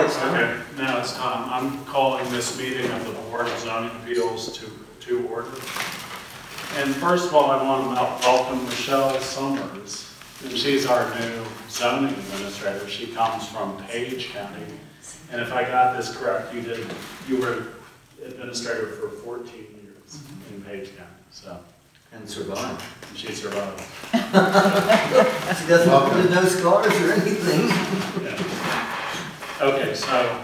it's time. Okay, now it's time. I'm calling this meeting of the Board of Zoning Appeals to order. And first of all, I want to welcome Michelle Summers. And she's our new zoning administrator. She comes from Page County. And if I got this correct, you were administrator for 14 years in Page County. So. And survived. She survived. She doesn't have no scars or anything. Yeah. Okay, so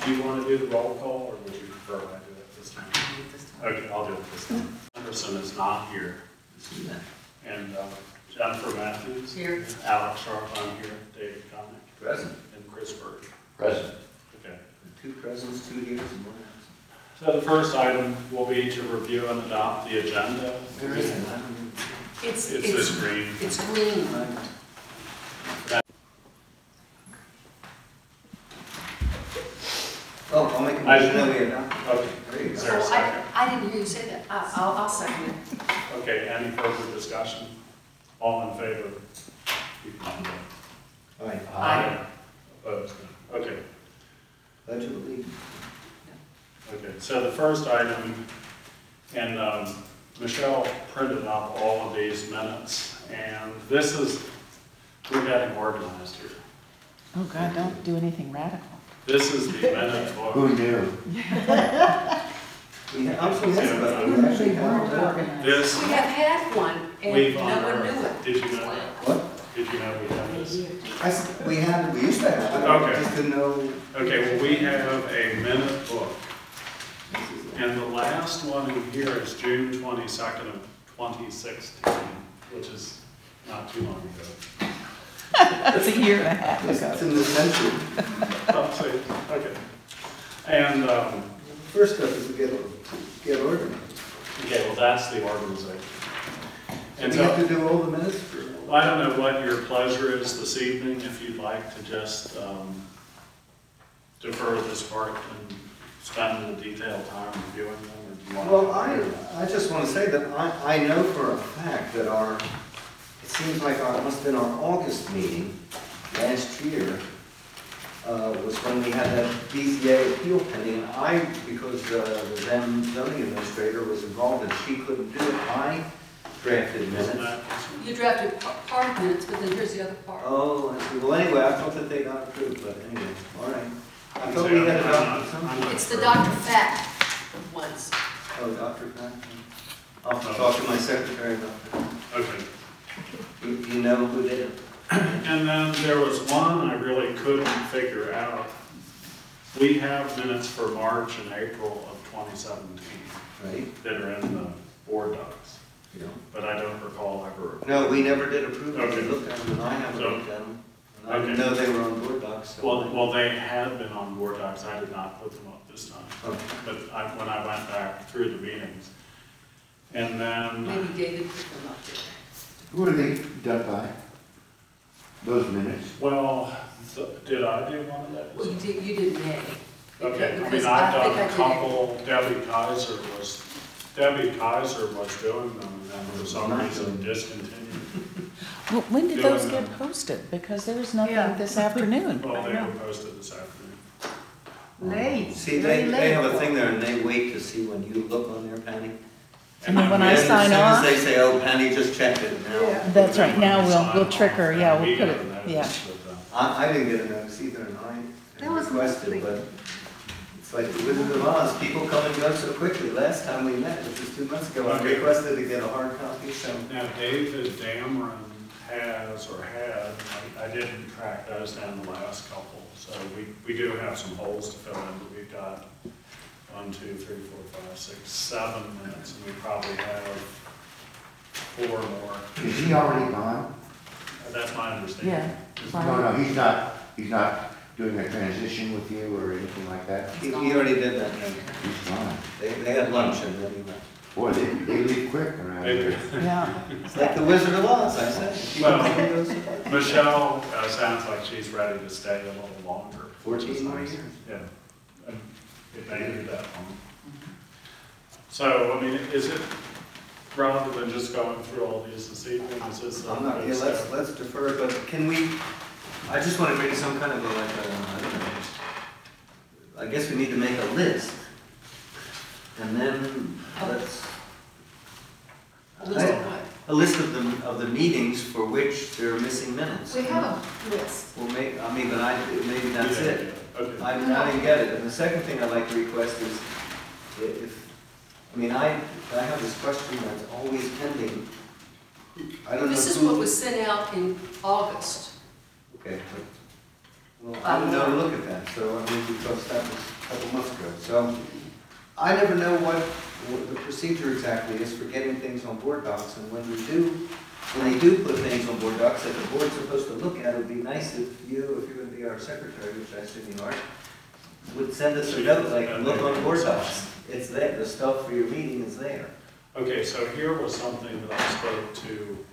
do you want to do the roll call, or would you prefer I do it this time? Okay, I'll do it this time. Anderson is not here. And Jennifer Matthews. Here. Alex Sharp, I'm here. David Connick. Present. And Chris Berg. Present. Okay. 2 presents, 2 years, and 1 absent. So the first item will be to review and adopt the agenda. There isn't. It's this green. It's green. Oh, I'll make a motion that we adopt. Okay. There you go. Is there a second? I didn't hear you say that. I'll second it. Okay, any further discussion? All in favor? Aye. Aye. Opposed? Okay. Pledge of allegiance. Okay, so the first item, and Michelle printed up all of these minutes, and this is, we're getting organized here. Oh God, don't do anything radical. This is the minute book. Who knew? I'm so happy about it. We actually have This, We have had one, and we've no one knew unearthed. it. Did you know that? What? Did you know we have this? We used to have it. Okay. I just didn't know. Okay, well, we have a minute book. And the last one in here is June 22nd of 2016, which is not too long ago. That's a year and a half It's ago. in the century. Oh, see, okay. And, First step is to get organized. okay, well, that's the organization. And And we have so, to do all the minutes for. I don't know what your pleasure is this evening, if you'd like to just defer this part and spend the detailed time reviewing them, or do you want Well, to? I just want to say that I know for a fact that it seems like it must have been our August meeting last year was when we had that BZA appeal pending. And because the then zoning administrator was involved and she couldn't do it, I drafted minutes. You drafted part of minutes, but then here's the other part. Oh, I see. Well, anyway, I thought that they got approved, but anyway, all right. I thought we had adopted something. It's the Dr. Fat ones. Oh, Dr. Pat? I'll have to talk to my secretary about that. Okay. You know who did it? And then there was one I really couldn't figure out. We have minutes for March and April of 2017 Right? that are in the board docs, Yeah. but I don't recall ever. No, we never did approve them. Okay. We looked at them, and I haven't So- looked at them. And I didn't Okay. know they were on board docs. So Well, they had been on board docs. I did not put them up this time. Okay. But when I went back through the meetings. And then, Maybe David put them up there. Who are they done by? Those minutes? well, did I do one of those? Well, you did May. Okay, I mean, Because I've think done I a did. couple, Debbie Kaiser was doing them, and then for some reason discontinued. Well, when did Doing those them. get posted? Because there was nothing Yeah. this afternoon. Well, they were posted this afternoon. Late. See, they have a thing there, and they wait to see when you look on their Penny. And then when I And sign as off, soon as they say, "Oh, Penny just checked it," now. that's right, now When you we'll sign trick her, off, yeah, and we'll we put get it, a notice, yeah. but, I didn't get a notice either, and That I was requested, lovely. but it's like the Wizard of Oz, people come and go so quickly. Last time we met, which was 2 months ago, I Okay. requested to get a hard copy, so. Now, David Dameron has, or had, I didn't track those down the last couple, so we do have some holes to fill in, but we've got 1, 2, 3, 4, 5, 6, 7 minutes, and we probably have 4 more. Is he already gone? That's my understanding. yeah. No, he's not doing a transition with you or anything like that? He already did that. He's gone. They had lunch and then he went. Boy, they leave quick around here. Yeah. It's like the Wizard of Oz, I said. People Well, come and go so quickly. Michelle sounds like she's ready to stay a little longer. 14 more Nice. years. Yeah, and it may be that long. So, I mean, is it, rather than just going through all these this evening, is this? I'm not, yeah, let's defer, but can we, I just want to bring some kind of a, like, I don't know, I guess we need to make a list. And then let's, A list of what? a list of the meetings for which there are missing minutes. We have a list. Well, maybe that's Yeah, it. okay. I didn't get it. And the second thing I'd like to request is, I have this question that's always pending. I don't know This is who- what was sent out in August. Okay, well, I didn't know to look at that, so I mean, because that was a couple months ago. So I never know what the procedure exactly is for getting things on board docs, and when they do put things on board docs that the board's supposed to look at, it would be nice if you're going to be our secretary, which I assume you are, would send us a note, like, look on board docs. It's there, the stuff for your meeting is there. Okay, so here was something that I spoke to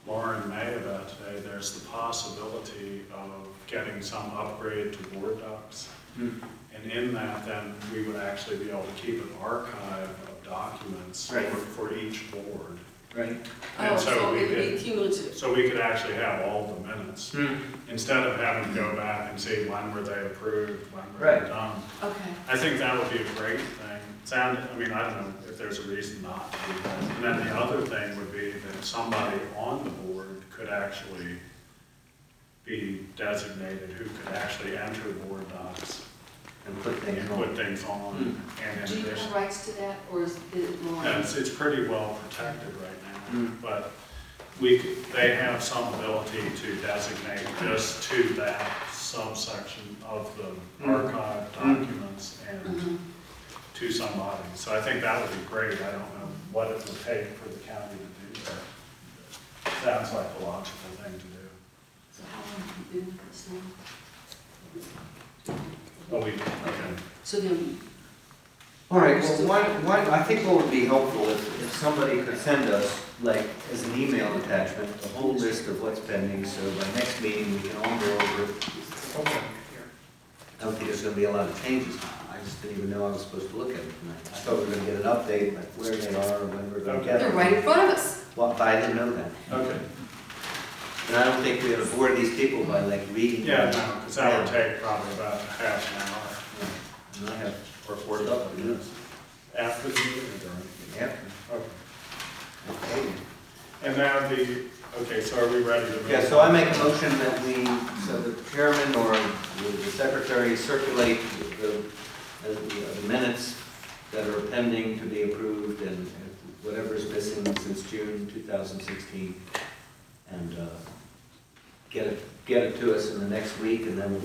Lauren May about today. There's the possibility of getting some upgrade to board docs. And in that, then, we would actually be able to keep an archive of documents Right. for each board. Right. And Oh, so we it would could- be cumulative. So we could actually have all the minutes, instead of having to go back and see when were they approved, when were Right. they done. Okay. I think that would be a great thing. I don't know if there's a reason not to do that. And then the other thing would be that somebody on the board could actually be designated who could actually enter board docs And put things and on. put things on. And Do in you addition, have rights to that, or is it more? no, it's pretty well protected right now, Mm. but they have some ability to designate just to that subsection of the archive documents and Mhm. to somebody. So I think that would be great. I don't know what it would take for the county to do that. Sounds like a logical thing to do. So how long have you been with this now? Oh, okay. So then, All right, well, I think what would be helpful if somebody could send us, like, as an email attachment, a whole list of what's pending, so by next meeting, we can all go over it. I don't think there's gonna be a lot of changes. I just didn't even know I was supposed to look at it tonight. I thought we were gonna get an update, like where they are, when we're gonna get they're them. right in front of us. Well, but I didn't know that. Okay. And I don't think we ought to bore these people by like reading. Yeah, them. no, because that would take probably about half an hour And I have or 40 stuff to do. minutes. After the meeting or during? After. Okay. Okay. And now okay, so are we ready to move? Yeah, so I make a motion that so the chairman or the secretary circulate the minutes that are pending to be approved and whatever is missing since June 2016. And get it to us in the next week, and then we'll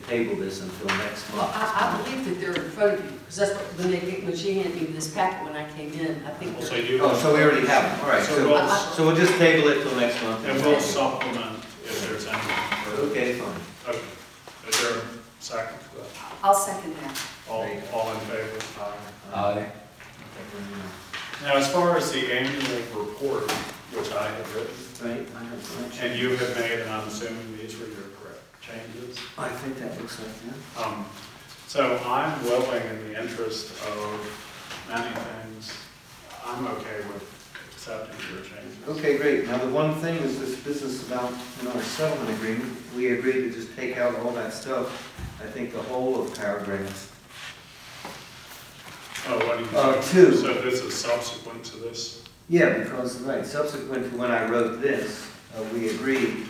table this until next Well, month. I believe that they're in front of you, because that's what, when she handed me this packet when I came in, I think So they're. you. Oh, so we already have them, all right, so we'll just table it till next month. And we'll supplement if there's anything. Okay, fine. Okay. Is there a second to that? I'll second that. All in favor? Aye. Now, as far as the annual report, which I have written, Right, I have some. and you have made, and I'm assuming these were your correct changes. I think that looks like, yeah. So I'm willing, in the interest of many things, I'm okay with accepting your changes. Okay, great. Now, the one thing is this business about, in our settlement agreement, we agreed to just take out all that stuff. I think the whole of paragraphs. Oh, what do you think? 2. So this is subsequent to this? Yeah, because, right, subsequent to when I wrote this, we agreed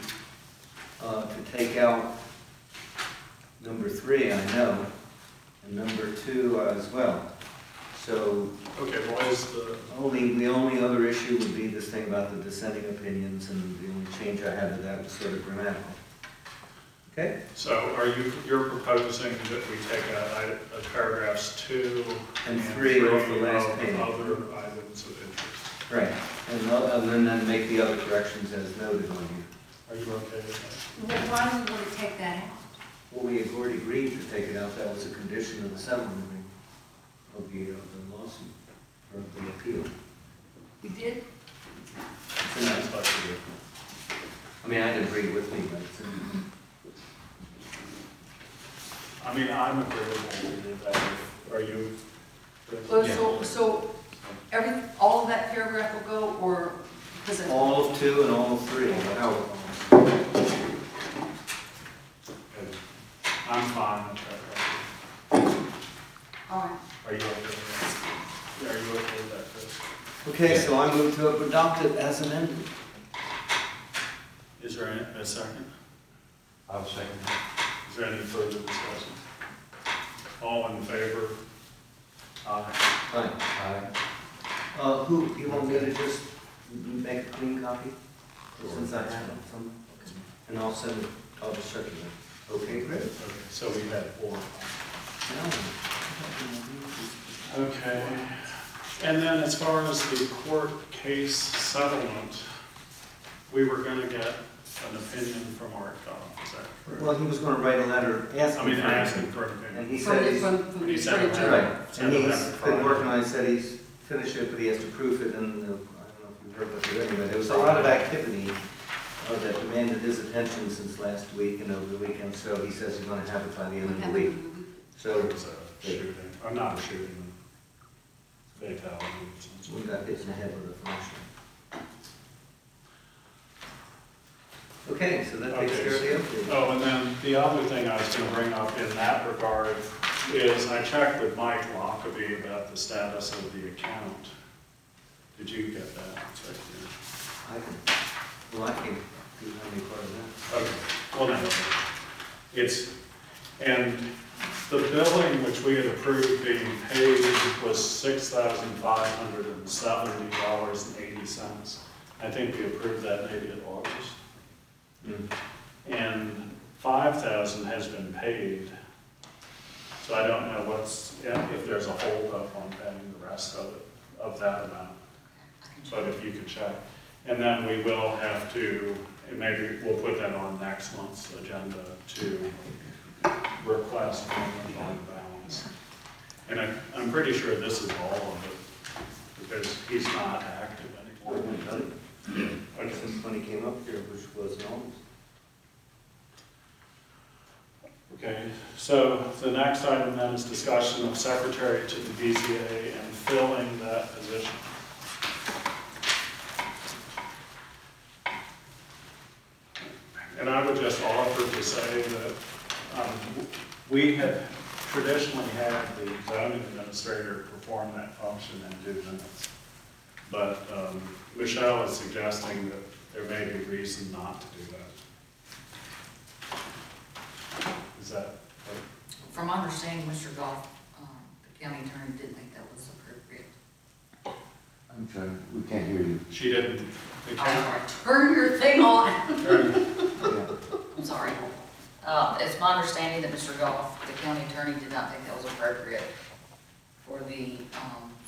to take out number 3, I know, and number 2 as well. So Okay, what is the, the only other issue would be this thing about the dissenting opinions, and the only change I had to that was sort of grammatical. Okay? so you're proposing that we take out paragraphs 2 And 3 off the last of page. other items of interest? Right, and then make the other corrections as noted on here. Are you okay with Well, why do we want to take that out? Well, we had already agreed to take it out, that was a condition of the settlement agreement, of the lawsuit, or of the appeal. We did? It's in that budget. I mean, I didn't agree with me, but it's in. that? I mean, I'm agreeable to do that. Are you? Well, so all of that paragraph will go, or, because of. All of 2 and all of 3, how? I'm fine with that. All right. Are you okay with that? Are you okay with that, Chris? Okay, so I move to adopt it as amended. Is there a second? I'll second that. Is there any further discussion? All in favor? Aye. Aye. Aye. Who, you want me to just make a clean copy? Since I have it, and I'll send it, I'll just circulate. Okay, great. Okay, so we had 4. Okay. And then as far as the court case settlement, we were gonna get an opinion from Art Goff, is that correct? Well, he was gonna write a letter asking for it. for an opinion. And he said he's, From He the said Attorney it General. right, Send and it he's back to been Friday. working on it, said he's finished it, but he has to proof it, and I don't know if you've heard about it anyway. There was a lot of activity that demanded his attention since last week and over the weekend, so he says he's gonna have it by the end of the week. So, It was a shooting, or not a shooting, fatality. we got hit in the head with a flashlight. Okay, so that takes Okay, care of the update. Oh, and then the other thing I was gonna bring up in that regard is I checked with Mike Lockaby about the status of the account. Did you get that? Check I can, well, I can't do how many part of Okay, well, no, it's, and the billing which we had approved being paid was $6,570.80. I think we approved that maybe in August. that. And $5,000 has been paid. So I don't know if there's a holdup on paying the rest of it, of that amount. But if you could check. And then we will have to, and maybe we'll put that on next month's agenda to request payment on the balance. And I'm pretty sure this is all of it, because he's not active We anymore. haven't done it Okay. since when he came up here, which was in August. Okay, so the next item then is discussion of secretary to the BZA and filling that position. And I would just offer to say that we have traditionally had the zoning administrator perform that function and do minutes. But Michelle is suggesting that there may be reason not to do that. Is that right? From my understanding, Mr. Goff, the county attorney didn't think that was appropriate. I'm sorry, we can't hear you. She didn't. the I'm county- sorry, turn your thing on. Yeah. I'm sorry. It's my understanding that Mr. Goff, the county attorney, did not think that was appropriate for the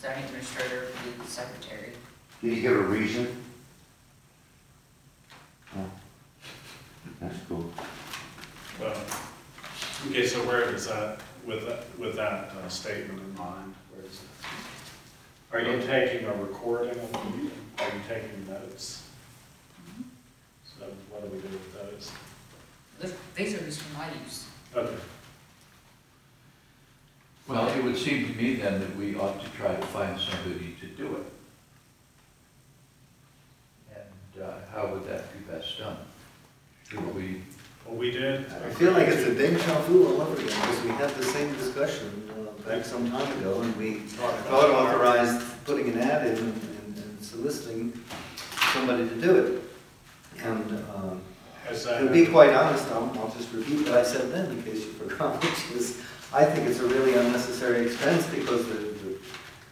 zoning administrator to be the secretary. Did you give a reason? Oh, that's cool. Well, okay, so where is that, with that statement in mind, where is it? Are you taking a recording of the meeting? Are you taking notes? So what do we do with those? These are just for my use. Okay, Well, it would seem to me then that we ought to try to find somebody to do it. And how would that be best done? Should we, well, we did. I feel like it's a deja vu all over again, because we had the same discussion back some time ago, and we thought authorized putting an ad in and soliciting somebody to do it. And Has that, to be quite honest, I'll just repeat what I said then, in case you forgot, which is, I think it's a really unnecessary expense, because the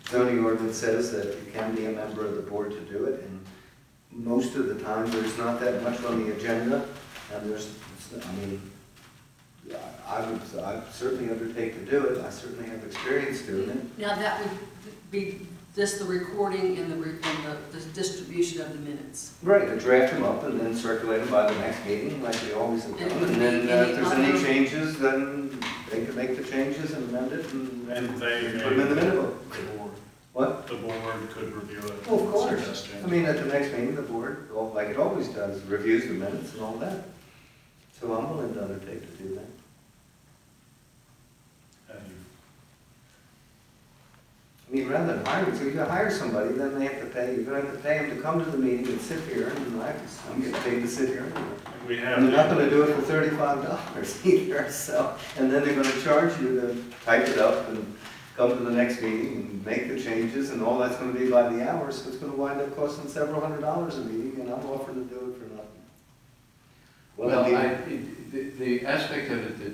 zoning ordinance says that you can be a member of the board to do it, and most of the time, there's not that much on the agenda, and there's, I mean, I would certainly undertake to do it. I certainly have experience doing it. Now, that would be just the recording and the distribution of the minutes. Right, to draft them up and then circulate them by the next meeting, like we always have done. And then if there's any changes, then they can make the changes and amend it and and they put them in the minute book. the board, What? the board could review it. Well, of and course. suggest changes. I mean, at the next meeting, the board, like it always does, reviews the minutes and all that. So I'm willing to undertake to do that. Have you- I mean, rather than hiring, so if you hire somebody, then they have to pay, you're gonna have to pay them to come to the meeting and sit here, and I'm getting paid to sit here anyway. We have. And they're not gonna do it for $35 either, so, and then they're gonna charge you to type it up and come to the next meeting and make the changes, and all that's gonna be by the hour, so it's gonna wind up costing several $100s a meeting, and I'm offering to do it for nothing. Well, I mean, the aspect of it that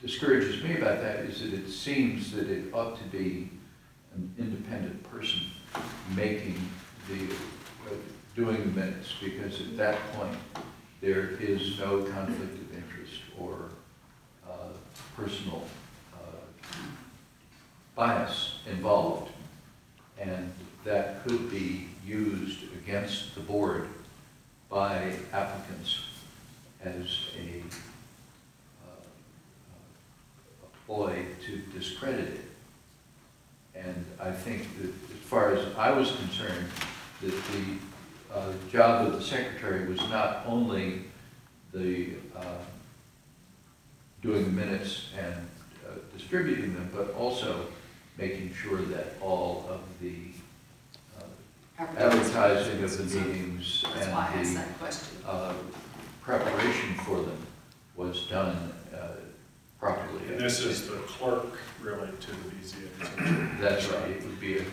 discourages me about that is that it seems that it ought to be an independent person making doing the minutes, because at that point, there is no conflict of interest or personal bias involved, and that could be used against the board by applicants as a ploy to discredit it. And I think that as far as I was concerned, that the job of the secretary was not only the doing the minutes and distributing them, but also making sure that all of the advertising of the meetings That's why I asked and that question. the preparation for them was done properly. And this is the clerk really to the BZA. That's right, it would be a,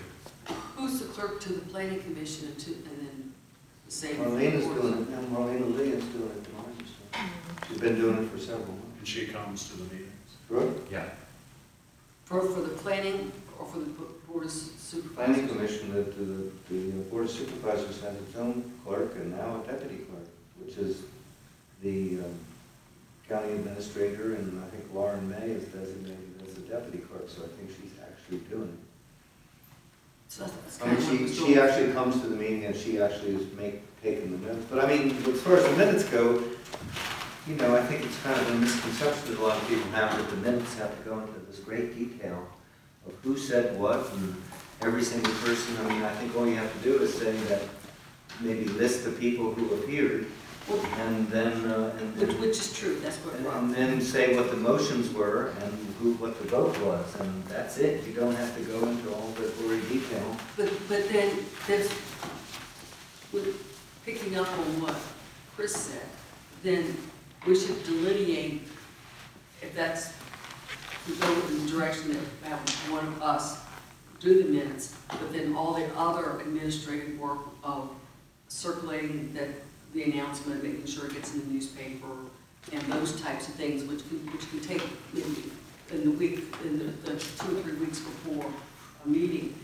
Who's the clerk to the planning commission and then the same? Marlena's doing it, and Marlena Lee is doing it tonight, so she's been doing it for several months. And she comes to the meetings. Good. yeah. For the planning or for the board of supervisors? Planning commission, the board of supervisors has its own clerk and now a deputy clerk, which is the county administrator, and I think Lauren May is designated as the deputy clerk, so I think she's actually doing it. So that's I kind of what mean, was she going- actually comes to the meeting and she actually is taking the minutes. But I mean, as far as the minutes go, you know, I think it's kind of a misconception that a lot of people have that the minutes have to go into this great detail of who said what and every single person. I mean, I think all you have to do is say that, maybe list the people who appeared, Well, and then, which is true, that's what. and then say what the motions were and what the vote was, and that's it. You don't have to go into all the gory detail. But then, that's, picking up on what Chris said, then we should delineate, if that's, to go in the direction that have one of us do the minutes, but then all the other administrative work of circulating the announcement, making sure it gets in the newspaper, and those types of things, which can take maybe in the 2 or 3 weeks before a meeting,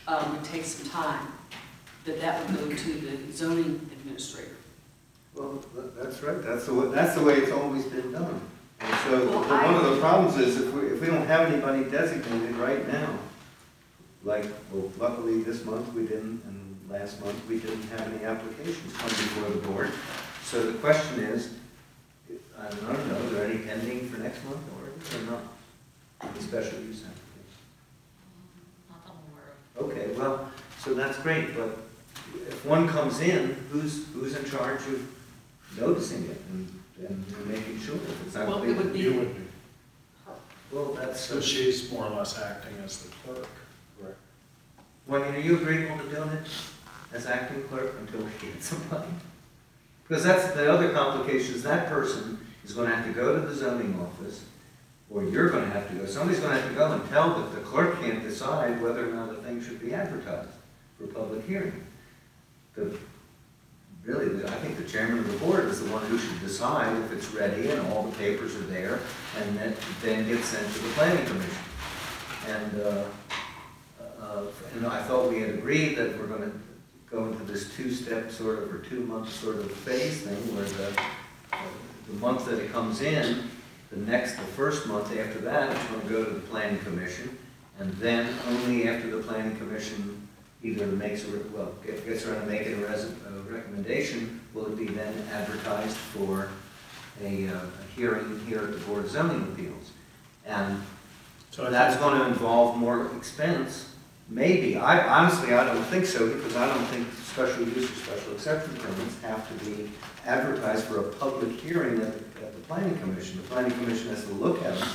would take some time, that would go to the zoning administrator. Well, that's right, that's the way it's always been done. And so, Well, one of the problems is if we don't have anybody designated right now, like, well, luckily this month we didn't, and last month we didn't have any applications come before the board. So the question is, I don't know, are there any pending for next month or not? Any special use applications? Not that I'm aware of. Okay, well, so that's great, but if one comes in, who's in charge of noticing it and making sure that it's not? Well, it would be. You would be. Well, that's. So she's more or less acting as the clerk. Correct. Well, are you agreeable to doing it as acting clerk until we get somebody? Because that's the other complication, is that person is going to have to go to the zoning office, or you're going to have to go, somebody's going to have to go and tell that the clerk can't decide whether or not the thing should be advertised for public hearing. Really, I think the chairman of the board is the one who should decide if it's ready and all the papers are there, and then gets sent to the planning commission. And I thought we had agreed that we're going to go into this two-step sort of, or 2-month sort of phase thing, where the month that it comes in, the first month after that, it's going to go to the planning commission, and then only after the planning commission either gets around to making a recommendation, will it be then advertised for a hearing here at the Board of Zoning Appeals. And So that's going to involve more expense, maybe. Honestly, I don't think so, because I don't think special use or special exception permits have to be advertised for a public hearing at the planning commission. The planning commission has to look at them,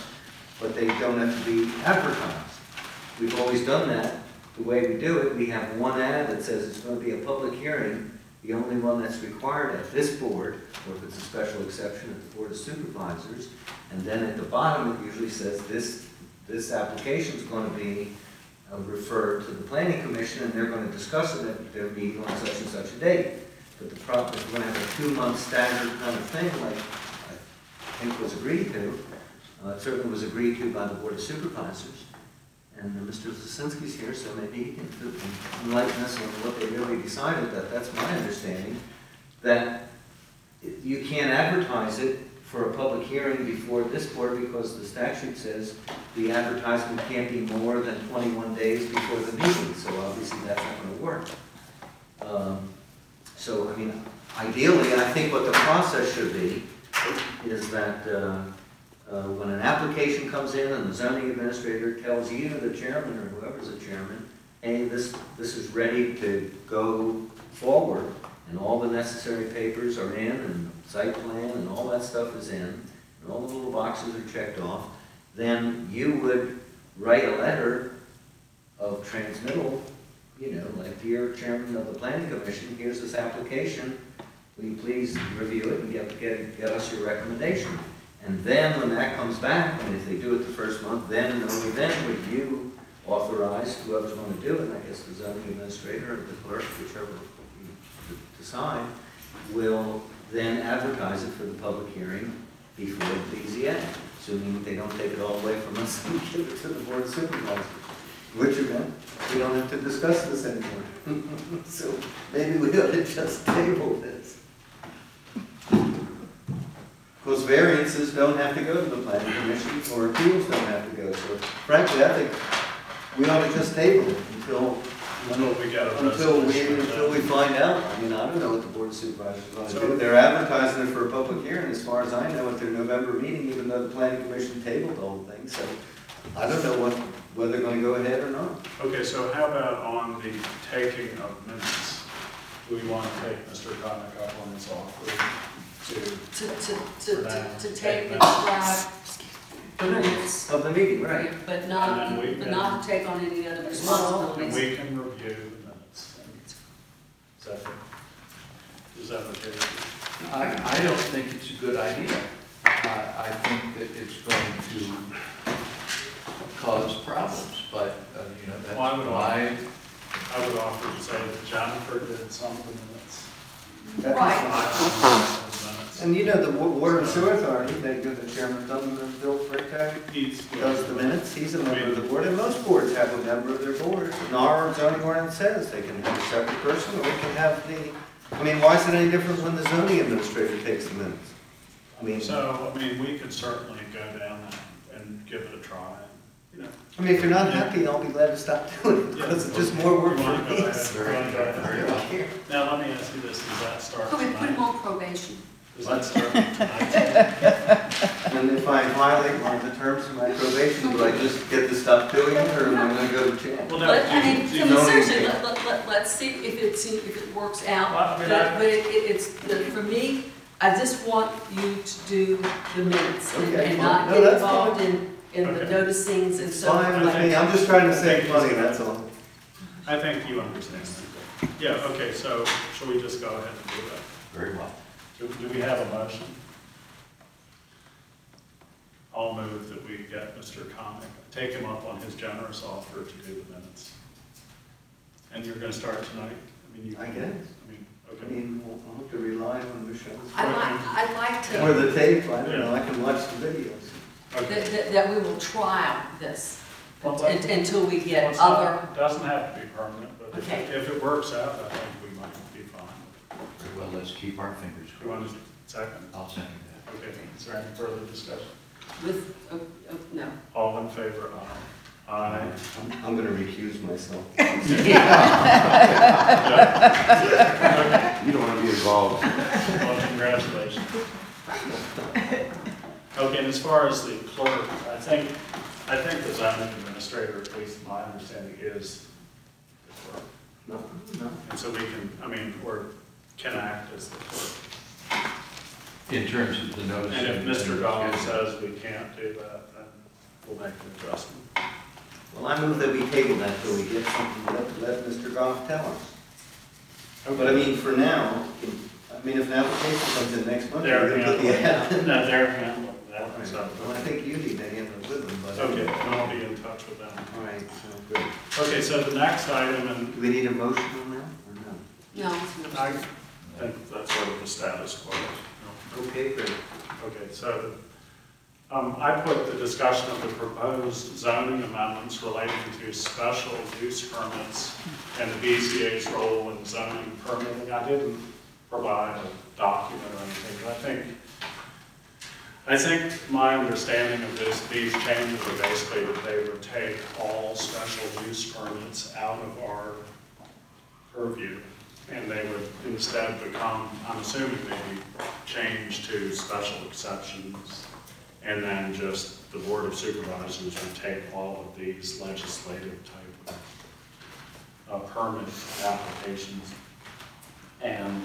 but they don't have to be advertised. We've always done that. The way we do it, we have one ad that says it's going to be a public hearing, The only one that's required at this board, or if it's a special exception at the Board of Supervisors, and then at the bottom, it usually says this application is going to be referred to the Planning Commission, and they're going to discuss it at their meeting on such and such a date. But the problem is we're going to have a 2-month staggered kind of thing, like I think was agreed to. It certainly was agreed to by the Board of Supervisors. And Mr. Zasinski's here, so maybe he can enlighten us on what they really decided. That's my understanding, that you can't advertise it for a public hearing before this board because the statute says the advertisement can't be more than 21 days before the meeting, so obviously that's not going to work. So, I mean, ideally, I think what the process should be is that when an application comes in and the zoning administrator tells you, the chairman or whoever's the chairman, hey, this is ready to go forward, and all the necessary papers are in, and site plan and all that stuff is in, and all the little boxes are checked off, then you would write a letter of transmittal, you know, like, dear chairman of the planning commission, here's this application, will you please review it and get us your recommendation? And then when that comes back, and if they do it the first month, then and only then would you authorize whoever's going to do it, I guess the zoning administrator or the clerk, whichever you decide, will then advertise it for the public hearing before the BZA, assuming they don't take it all away from us and give it to the Board of Supervisors. Which event, we don't have to discuss this anymore. So maybe we ought to just table this. Because variances don't have to go to the planning commission, or appeals don't have to go. So frankly, I think we ought to just table it until we find out. I mean, I don't know what the Board of Supervisors is going to do. They're advertising it for a public hearing, as far as I know, at their November meeting, even though the planning commission tabled the whole thing. So I don't know whether they're going to go ahead or not. Okay, so how about on the taking of minutes? Do we want to take Mr. Connick up on his offer to take and describe the minutes, Of the meeting, right? but not to take on any other And responsibilities. we can review the minutes. Is that okay? I don't think it's a good idea. I think that it's going to cause problems, but, you know, that's Well, my... I would offer to say that Jennifer did some of the minutes. Right. And you know, the Water and Sewer Authority, they do the chairman, Bill Fricko, does the minutes, he's a member of the board, and most boards have a member of their board. And our zoning ordinance says they can have a separate person, or we can have I mean, why is it any different when the zoning administrator takes the minutes? I mean, So, I mean, we could certainly go down and give it a try. You know. I mean, if you're not happy, I'll be glad to stop doing it, because it's just more work You for want to me. go ahead? Now, let me ask you this, does that start Could we put him tonight? on probation? Does that start tonight? And if I violate one of the terms of my probation, do I just get to stop doing it, or am I going to go to jail? Well, no, But, I mean, you- seriously, let's see if it works out. Well, I mean, But it's, for me, I just want you to do the minutes and Okay, not fine. No, get that's involved in the Okay. noticings and so Fine with forth. me, I'm just trying to save money, that's all. I think you understand. Yeah, okay, so shall we just go ahead and do that? Very well. Do we have a motion? I'll move that we get Mr. Connick, take him up on his generous offer to do the minutes. And you're going to start tonight? I mean, I guess. I mean, I okay. mean, I'll have to rely on Michelle's. I'd like Or to, the tape, I don't know, I can watch the videos. Okay. that we will trial this Well, that- until we Well, get it's other, not- Doesn't have to be permanent, but Okay. if it works out, I think we might be fine. Very well, let's keep our fingers You want crossed. a second? I'll second that. Okay, is there any further discussion? with, no. All in favor, aye. Aye. I'm gonna recuse myself. Okay. You don't want to be involved. Well, congratulations. Okay, and as far as the clerk, I think the zoning administrator, at least my understanding, is the clerk. No. And so we can, I mean, or can act as the clerk. In terms of the notice. And if Mr. Goff says we can't do that, then we'll make an adjustment. Well, I move that we table that till we get something, let Mr. Goff tell us. But I mean, for now, I mean, if an application comes in next month, They're we're gonna put the ad. handling, no, they're handling that, Right. so. Well, I think you need to handle it with them, but. Okay, and I'll be in touch with them. All right, sounds good. Okay, so the next item, and Do we need a motion on that, or no? No, it's I not. think that's sort of the status quo. No. Okay, great. Okay, so I put the discussion of the proposed zoning amendments relating to special use permits and the BZA's role in zoning permitting. I didn't provide a document or anything, but I think my understanding of these changes are basically that they would take all special use permits out of our purview, and they would instead become, I'm assuming maybe change to special exceptions, and then just the Board of Supervisors would take all of these legislative type of permit applications. And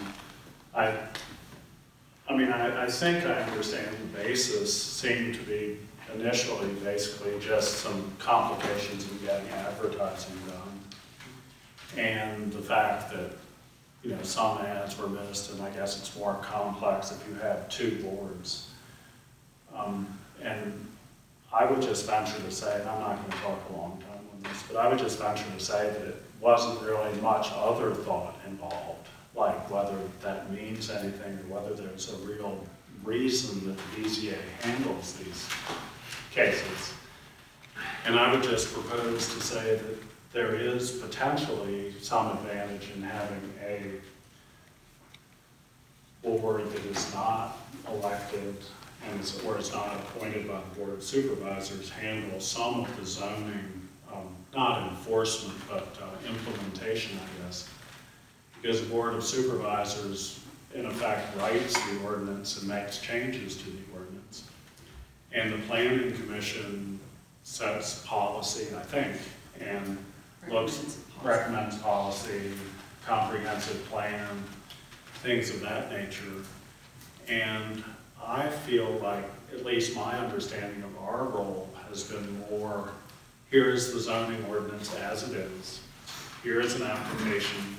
I think I understand the basis seemed to be initially basically just some complications in getting advertising done. And the fact that, you know, some ads were missed, and I guess it's more complex if you have two boards. And I would just venture to say, and I'm not going to talk a long time on this, but I would just venture to say that it wasn't really much other thought involved, like whether that means anything or whether there's a real reason that the BZA handles these cases. And I would just propose to say that there is potentially some advantage in having a board that is not elected and or is not appointed by the Board of Supervisors handle some of the zoning, not enforcement, but implementation, I guess. Because the Board of Supervisors, in effect, writes the ordinance and makes changes to the ordinance. And the Planning Commission sets policy, I think, and recommends policy, comprehensive plan, things of that nature. And I feel like, at least my understanding of our role has been more, here is the zoning ordinance as it is, here is an application,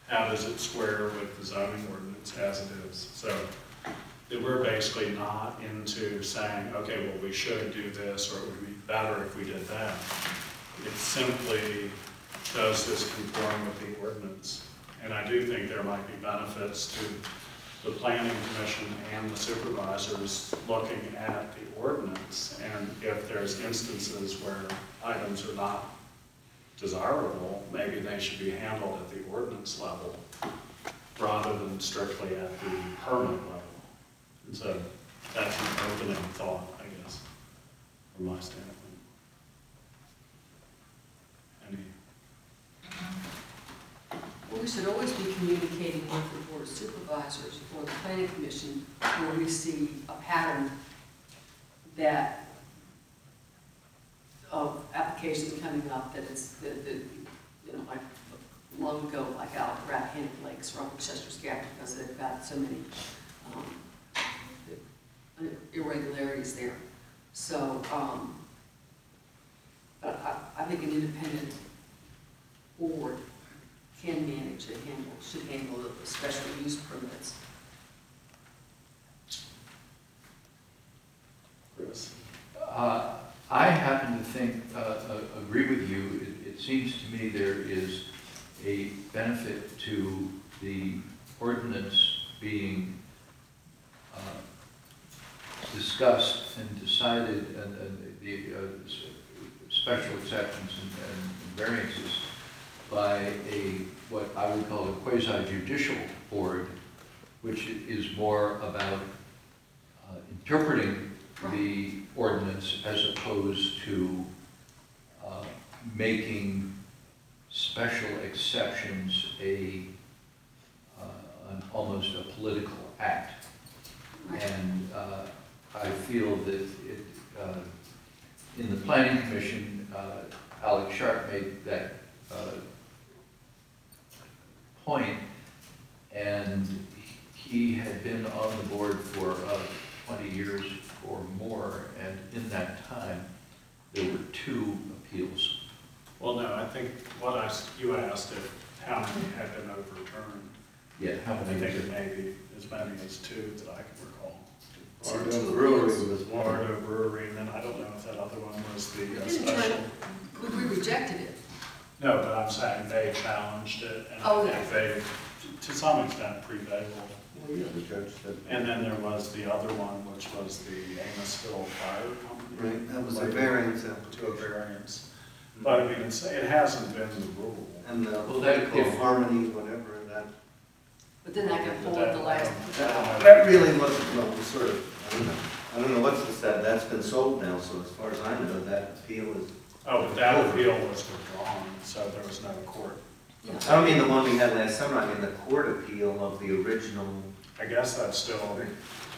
how does it square with the zoning ordinance as it is? So that we're basically not into saying, okay, well, we should do this, or it would be better if we did that. It's simply, does this conform with the ordinance? And I do think there might be benefits to the Planning Commission and the supervisors looking at the ordinance, and if there's instances where items are not desirable, maybe they should be handled at the ordinance level rather than strictly at the permit level. And so that's an opening thought, I guess, from my standpoint. Well, we should always be communicating with the Board of Supervisors or the Planning Commission where we see a pattern that of applications coming up that it's, you know, like long ago, like out at Rappahannock Lakes or up Chester's Gap, because they've got so many irregularities there. So, but I think an independent board can manage and should handle the special use permits. Chris? I happen to think, agree with you. It seems to me there is a benefit to the ordinance being discussed and decided, and the special exceptions and variances by what I would call a quasi-judicial board, which is more about interpreting the ordinance as opposed to making special exceptions almost a political act. And I feel that in the Planning Commission, Alex Sharp made that point, and he had been on the board for 20 years or more, and in that time, there were 2 appeals. Well, no, I think what you asked, if how many had been overturned. Yeah, how I many think is it it? may be as many as 2 that I can recall. Bardo Brewery was one. Bardo Brewery, and then I don't know if that other one was the We didn't special. We rejected it. No, but I'm saying they challenged it, and Oh, I yeah. think they, to some extent, prevailed. Well, yeah, the judge said. And then there was the other one, which was the Amosville Fire Company. Right, that was a Like, variance To a application. variance. But I mean, it hasn't been the rule. And Well, they that- call if- harmony, whatever, that, But then I got pulled at the last. that really wasn't, well, sort of, I don't know what's that, that's been sold now, so as far as I know, that appeal is, Oh, but that appeal was withdrawn, so there was no court. Yeah. I don't mean the one we had last summer, I mean the court appeal of the original. I guess that's still,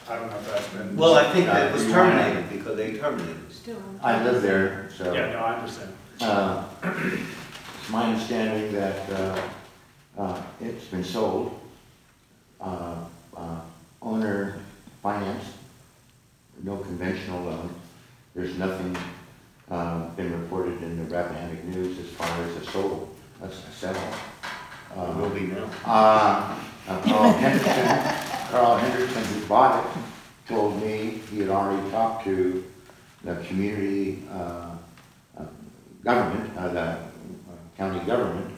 I don't know if that's been. Well, I think that was terminated because they terminated it. Still. I live there, so. Yeah, no, I understand. It's my understanding that it's been sold, owner finance, no conventional loan. There's nothing been reported in the Rappahannock News as far as a sale. Will be now. Carl Henderson, who bought it, told me he had already talked to the community government, the county government,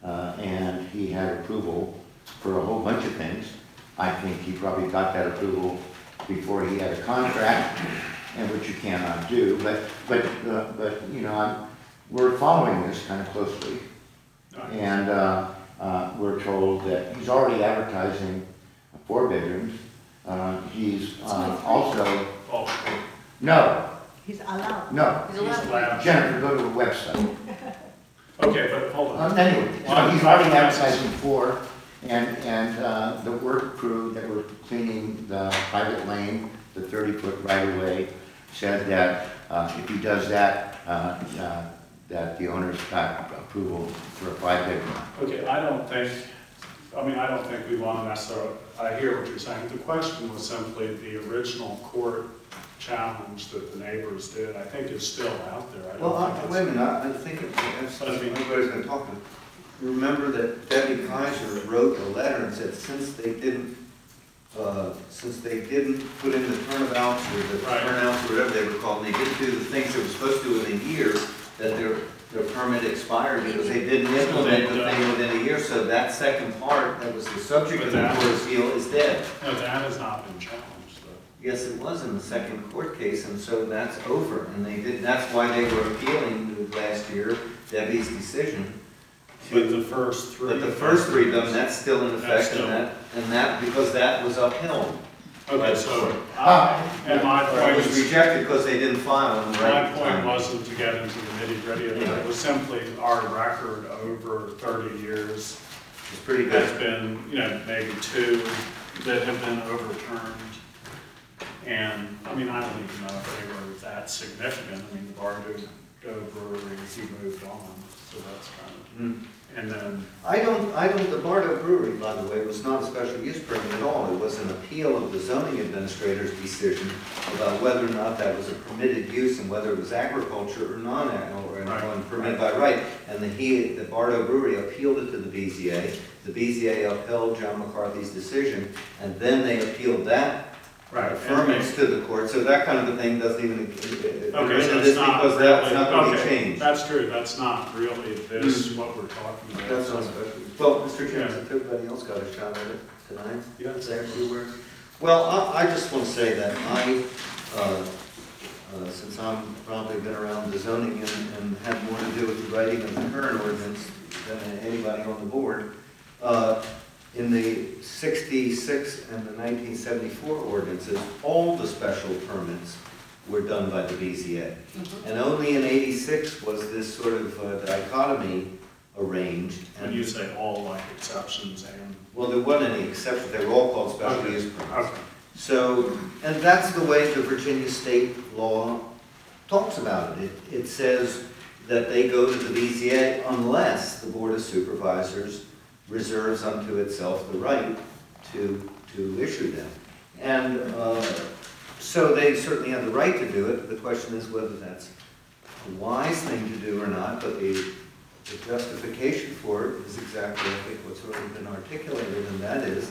and he had approval for a whole bunch of things. I think he probably got that approval before he had a contract, and which you cannot do. But you know, we're following this kind of closely, and we're told that he's already advertising 4 bedrooms. He's also no. He's allowed. No, He's He's allowed. allowed. Jennifer, go to the website. Okay, but hold on. Anyway, so he's already advertising 4, and the work crew that were cleaning the private lane, the 30-foot right-of-way, said that if he does that, that the owner's got approval for a 5-bedroom. Okay, I don't think we want to necessarily, I hear what you're saying. The question was simply the original court challenge that the neighbors did, I think is still out there. I don't Well, think it's- wait a minute, I think everybody's gonna talk to. Remember that Debbie Kaiser wrote a letter and said since they didn't put in the turnabouts or the Right. turnouts, or whatever they were called, and they didn't do the things they were supposed to do within a year, that their permit expired because they didn't implement the thing within a year. So that second part, that was the subject of the court appeal, is dead. No, that has not been challenged, though. Yes, it was in the second court case, and so that's over, and they did, that's why they were appealing last year, Debbie's decision. But the first 3. But the first 3 of them, that's still in That's effect, still- and that, because that was upheld. Okay, so, and It my point was is, rejected because they didn't file in the my right point time. wasn't to get into the nitty-gritty of it. It was simply our record over 30 years It's pretty has good. been, maybe 2 that have been overturned. And, I mean, I don't even know if they were that significant. I mean, the Bardo Brewery, he moved on, so that's kind of, and then, The Bardo Brewery, by the way, was not a special use permit at all. It was an appeal of the zoning administrator's decision about whether or not that was a permitted use and whether it was agriculture or or permitted by right. And the Bardo Brewery appealed it to the BZA. The BZA upheld John McCarthy's decision, and then they appealed that right. affirmance to the court. So that kind of a thing doesn't even, Okay, okay, so it's not because that's really, not going to be okay, changed. that's true, that's not really this, what we're talking about. That's not special. Well, Mr. Chairman, if everybody else got a shot at it tonight, Yeah. say a few words. Well, I just want to say that since I'm probably been around the zoning and had more to do with the writing of the current ordinance than anybody on the board, in the 66 and the 1974 ordinances, all the special permits were done by the BZA. And only in 86 was this sort of dichotomy arranged. When you say all, like exceptions and. Well, there wasn't any exception, they were all called special Okay. use permits. Okay. So, and that's the way the Virginia state law talks about it. It says that they go to the BZA unless the Board of Supervisors reserves unto itself the right to issue them. And so they certainly have the right to do it. The question is whether that's a wise thing to do or not, but the the justification for it is exactly, I think, what's already been articulated, and that is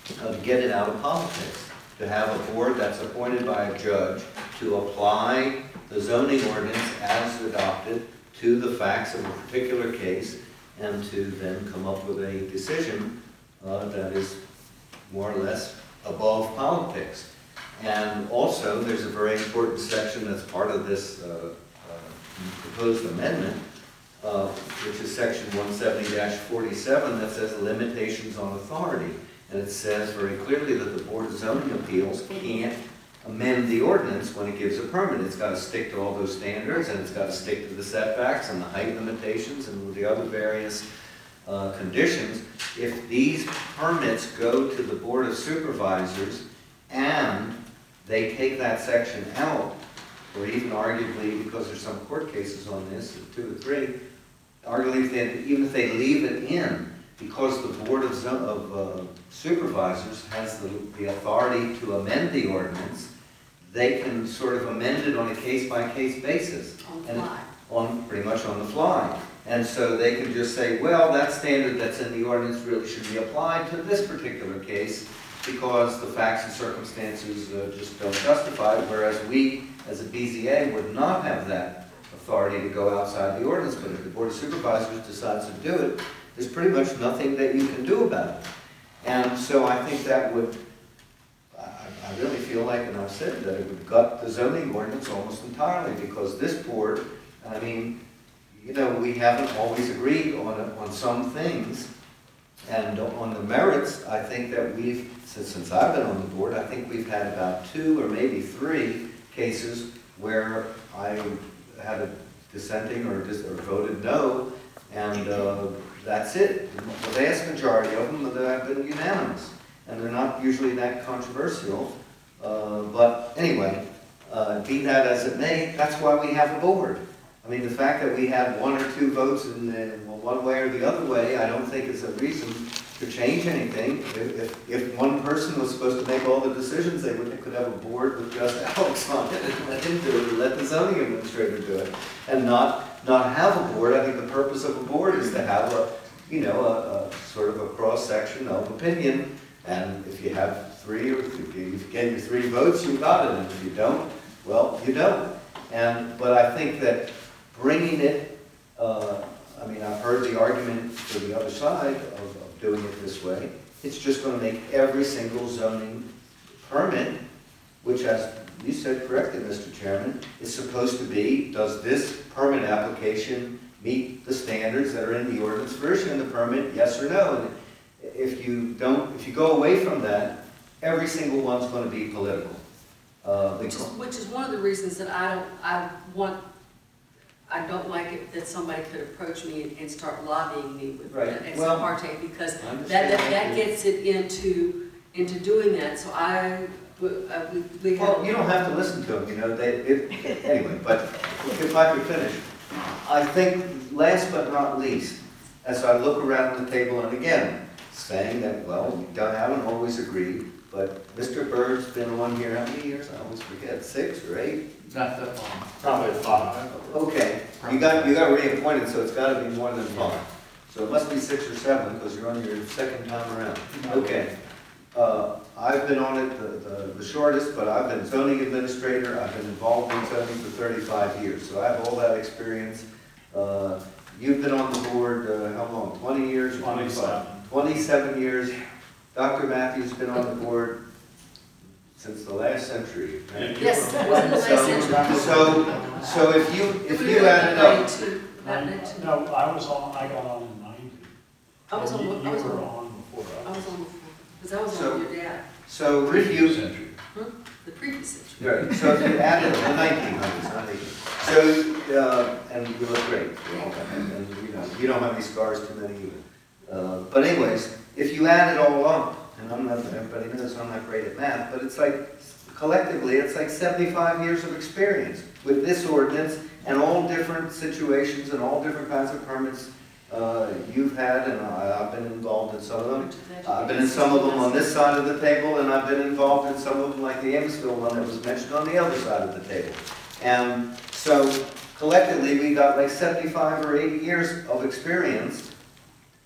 to get it out of politics. To have a board that's appointed by a judge to apply the zoning ordinance as adopted to the facts of a particular case, and to then come up with a decision that is more or less above politics. And also, there's a very important section that's part of this proposed amendment, which is section 170-47, that says limitations on authority. And it says very clearly that the Board of Zoning Appeals can't amend the ordinance when it gives a permit. It's got to stick to all those standards, and it's got to stick to the setbacks and the height limitations and the other various conditions. If these permits go to the Board of Supervisors and they take that section out, or even arguably, because there's some court cases on this, 2 or 3, arguably even if they leave it in, because the Board of Supervisors has the authority to amend the ordinance, they can sort of amend it on a case-by-case basis. On the fly. Pretty much on the fly. And so they can just say, well, that standard that's in the ordinance really should be applied to this particular case because the facts and circumstances just don't justify it, whereas we, as a BZA, would not have that authority to go outside the ordinance. But if the Board of Supervisors decides to do it, there's pretty much nothing that you can do about it. And so I think that would, I really feel like, and I've said that it would gut the zoning ordinance almost entirely, because this board, I mean, you know, we haven't always agreed on some things, and on the merits, I think that we've, since I've been on the board, I think we've had about 2 or maybe 3 cases where I had a dissenting or voted no, and that's it. The vast majority of them have been unanimous, and they're not usually that controversial. But anyway, be that as it may, that's why we have a board. I mean, the fact that we have 1 or 2 votes in one way or the other way, I don't think is a reason to change anything. If one person was supposed to make all the decisions, they could have a board with just Alex on it and let him do it, and let the zoning administrator do it, and not have a board. I think the purpose of a board is to have a sort of a cross-section of opinion, and if you have 3, or if you get your 3 votes, you got it, and if you don't, well, you don't. But I think that bringing it, I mean, I've heard the argument for the other side of doing it this way. It's just going to make every single zoning permit, which, as you said correctly, Mr. Chairman, is supposed to be, does this permit application meet the standards that are in the ordinance for issuing the permit, yes or no? And if you go away from that, every single one's going to be political. Which is one of the reasons that I don't like it that somebody could approach me and start lobbying me with ex parte, because that gets it into doing that. So well, you don't have to listen to them, you know. Anyway, but if I could finish, I think last but not least, as I look around the table, and again, saying that, well, we haven't always agreed, but Mr. Bird's been on here how many years? I always forget, 6 or 8? Not that long. Probably 5. Okay, you got reappointed, so it's got to be more than 5. So it must be 6 or 7, because you're on your 2nd time around. Okay. I've been on it the shortest, but I've been zoning administrator. I've been involved in zoning for 35 years, so I have all that experience. You've been on the board, how long, 20 years? 27. 27 years. Dr. Matthews been on the board since the last century. Right? Yes, it was in the last century. So if you added up. No, I got on in 90. I was on You before. were on before I us. was on before, because I was on with your dad. So if you, Century. The previous century. right, so if you added the 1900s, not 80s. So, and you look great. And you don't have any scars too many either. But anyways, if you add it all up, and everybody knows I'm not great at math, but it's like, collectively, it's like 75 years of experience with this ordinance and all different situations and all different kinds of permits you've had, and I've been involved in some of them. I've been in some of them on this side of the table, and I've been involved in some of them, like the Amesville one that was mentioned, on the other side of the table. And so, collectively, we got like 75 or 80 years of experience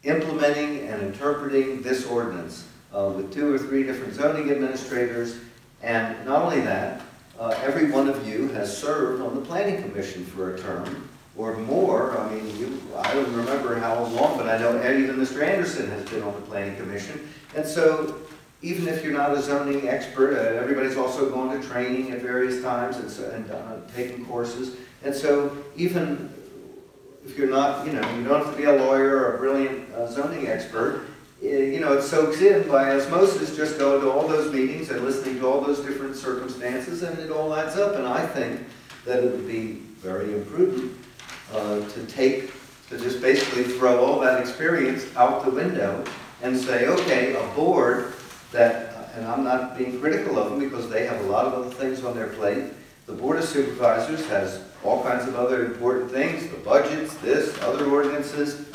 implementing and interpreting this ordinance with 2 or 3 different zoning administrators. And not only that, every one of you has served on the planning commission for a term or more. I mean, I don't remember how long, but I know even Mr. Anderson has been on the planning commission. And so even if you're not a zoning expert, everybody's also gone to training at various times and taking courses. And so even if you're not, you don't have to be a lawyer or a brilliant zoning expert, it soaks in by osmosis, just going to all those meetings and listening to all those different circumstances, and it all adds up. And I think that it would be very imprudent to just basically throw all that experience out the window and say, okay, a board that, and I'm not being critical of them because they have a lot of other things on their plate. The Board of Supervisors has all kinds of other important things, the budgets, this, other ordinances.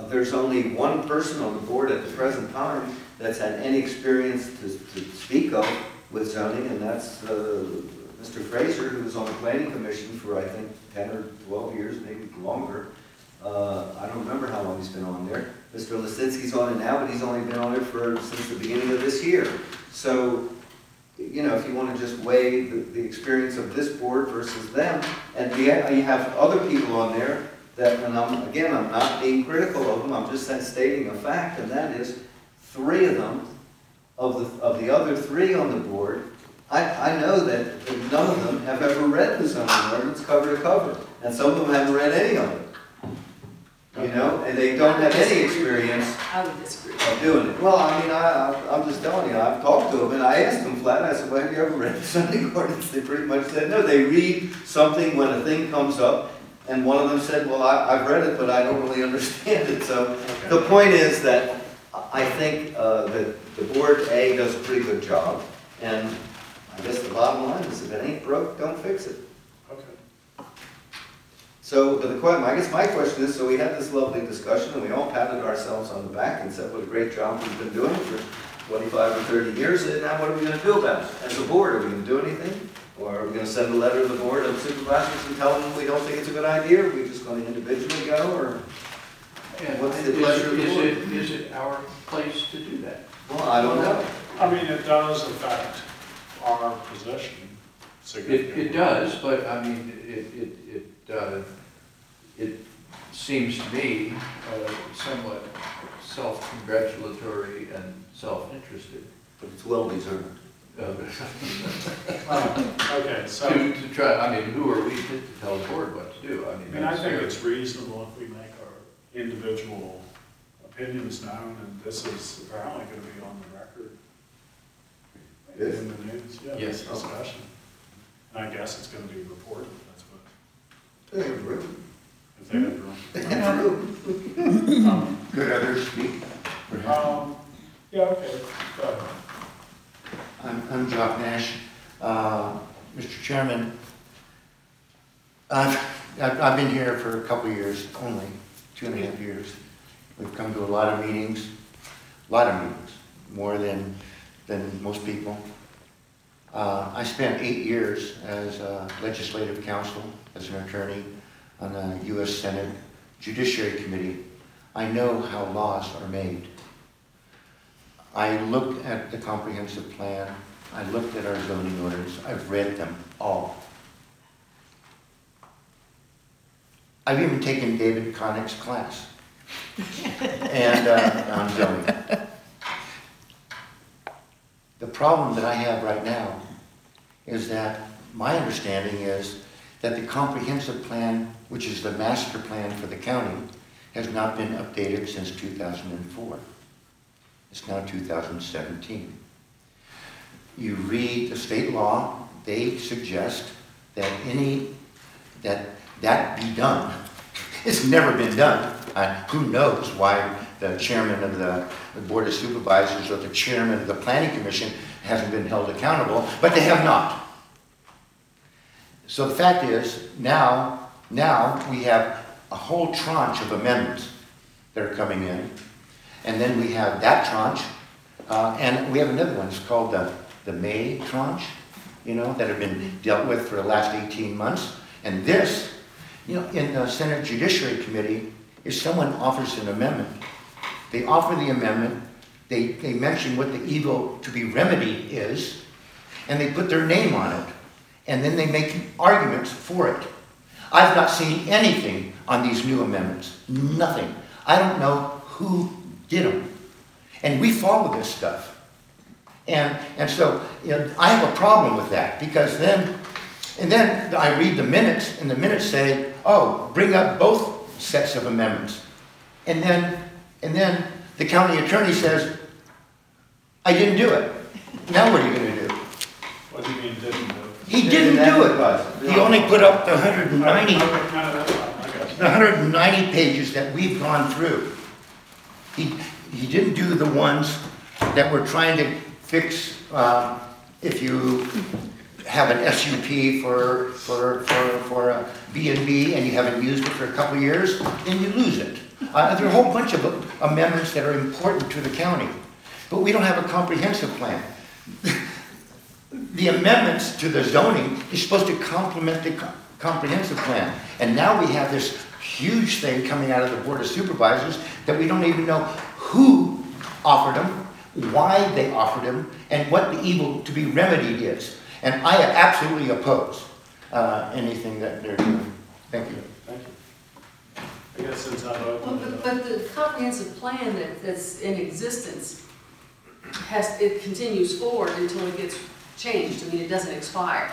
There's only one person on the board at the present time that's had any experience to speak of with zoning, and that's Mr. Fraser, who was on the planning commission for, I think, 10 or 12 years, maybe longer. I don't remember how long he's been on there. Mr. Lisinski's on it now, but he's only been on it since the beginning of this year. So, if you want to just weigh the experience of this board versus them, and you have other people on there that, and I'm not being critical of them, I'm just stating a fact, and that is 3 of them, of the other 3 on the board, I know that none of them have ever read the zoning ordinance cover to cover, and some of them haven't read any of it. And they don't have any experience I would disagree. of doing it. Well, I mean, I'm just telling you, I've talked to them, and I asked them flat, I said, well, have you ever read the zoning ordinance? They pretty much said, no, they read something when a thing comes up, and one of them said, well, I've read it, but I don't really understand it. So the point is that I think that the board, A, does a pretty good job, and I guess the bottom line is if it ain't broke, don't fix it. Okay. So, but I guess my question is, so we had this lovely discussion and we all patted ourselves on the back and said what a great job we've been doing for 25 or 30 years, and now what are we going to do about it? As a board, are we going to do anything? Or are we going to send a letter to the board of supervisors and tell them we don't think it's a good idea? Are we just going to individually go, or what's the pleasure of the board? Is it our place to do that? Well, I don't know. I mean, it does affect our position significantly. It does, but I mean, it seems to me somewhat self-congratulatory and self-interested. But it's well deserved. Okay, so. To try, I mean, who are we to tell the board what to do? I think it's reasonable if we make our individual opinions known, and this is apparently going to be on the record. Yes. In the news, yeah, Yes. this discussion. And I guess it's going to be reported, that's what, They have room. if they have room. They have room. Could others speak? Yeah, okay, go ahead. I'm Jock Nash. Mr. Chairman, I've been here for a couple of years, only 2.5 years. We've come to a lot of meetings, more than most people. I spent 8 years as a legislative counsel, as an attorney on the U.S. Senate Judiciary Committee. I know how laws are made. I looked at the comprehensive plan. I looked at our zoning orders. I've read them all. I've even taken David Connick's class and on zoning. The problem that I have right now is that my understanding is that the comprehensive plan, which is the master plan for the county, has not been updated since 2004. It's now 2017. You read the state law, they suggest that that be done. It's never been done. Who knows why the chairman of the Board of Supervisors or the chairman of the Planning Commission hasn't been held accountable, but they have not. So the fact is, now we have a whole tranche of amendments that are coming in, and then we have that tranche, and we have another one. It's called the May tranche, that have been dealt with for the last 18 months, and this You know, in the Senate Judiciary Committee, if someone offers an amendment, they offer the amendment, they mention what the evil to be remedied is, and they put their name on it, and then they make arguments for it. I've not seen anything on these new amendments, nothing. I don't know who did them. And we follow this stuff. And so, you know, I have a problem with that, because then I read the minutes, and the minutes say, oh, bring up both sets of amendments. And then the county attorney says, I didn't do it. Now what are you going to do? What do you mean didn't do it? He didn't do it. He only put up the 190 pages that we've gone through. He didn't do the ones that we're trying to fix. If you have an SUP for a B&B and you haven't used it for a couple of years, then you lose it. There are a whole bunch of amendments that are important to the county, but we don't have a comprehensive plan. The amendments to the zoning is supposed to complement the comprehensive plan. And now we have this huge thing coming out of the Board of Supervisors that we don't even know who offered them, why they offered them, and what the evil to be remedied is. And I absolutely oppose anything that they're doing. Thank you. Thank you. I guess since I've Well, opened it up. but the comprehensive plan that's in existence it continues forward until it gets changed. I mean, it doesn't expire.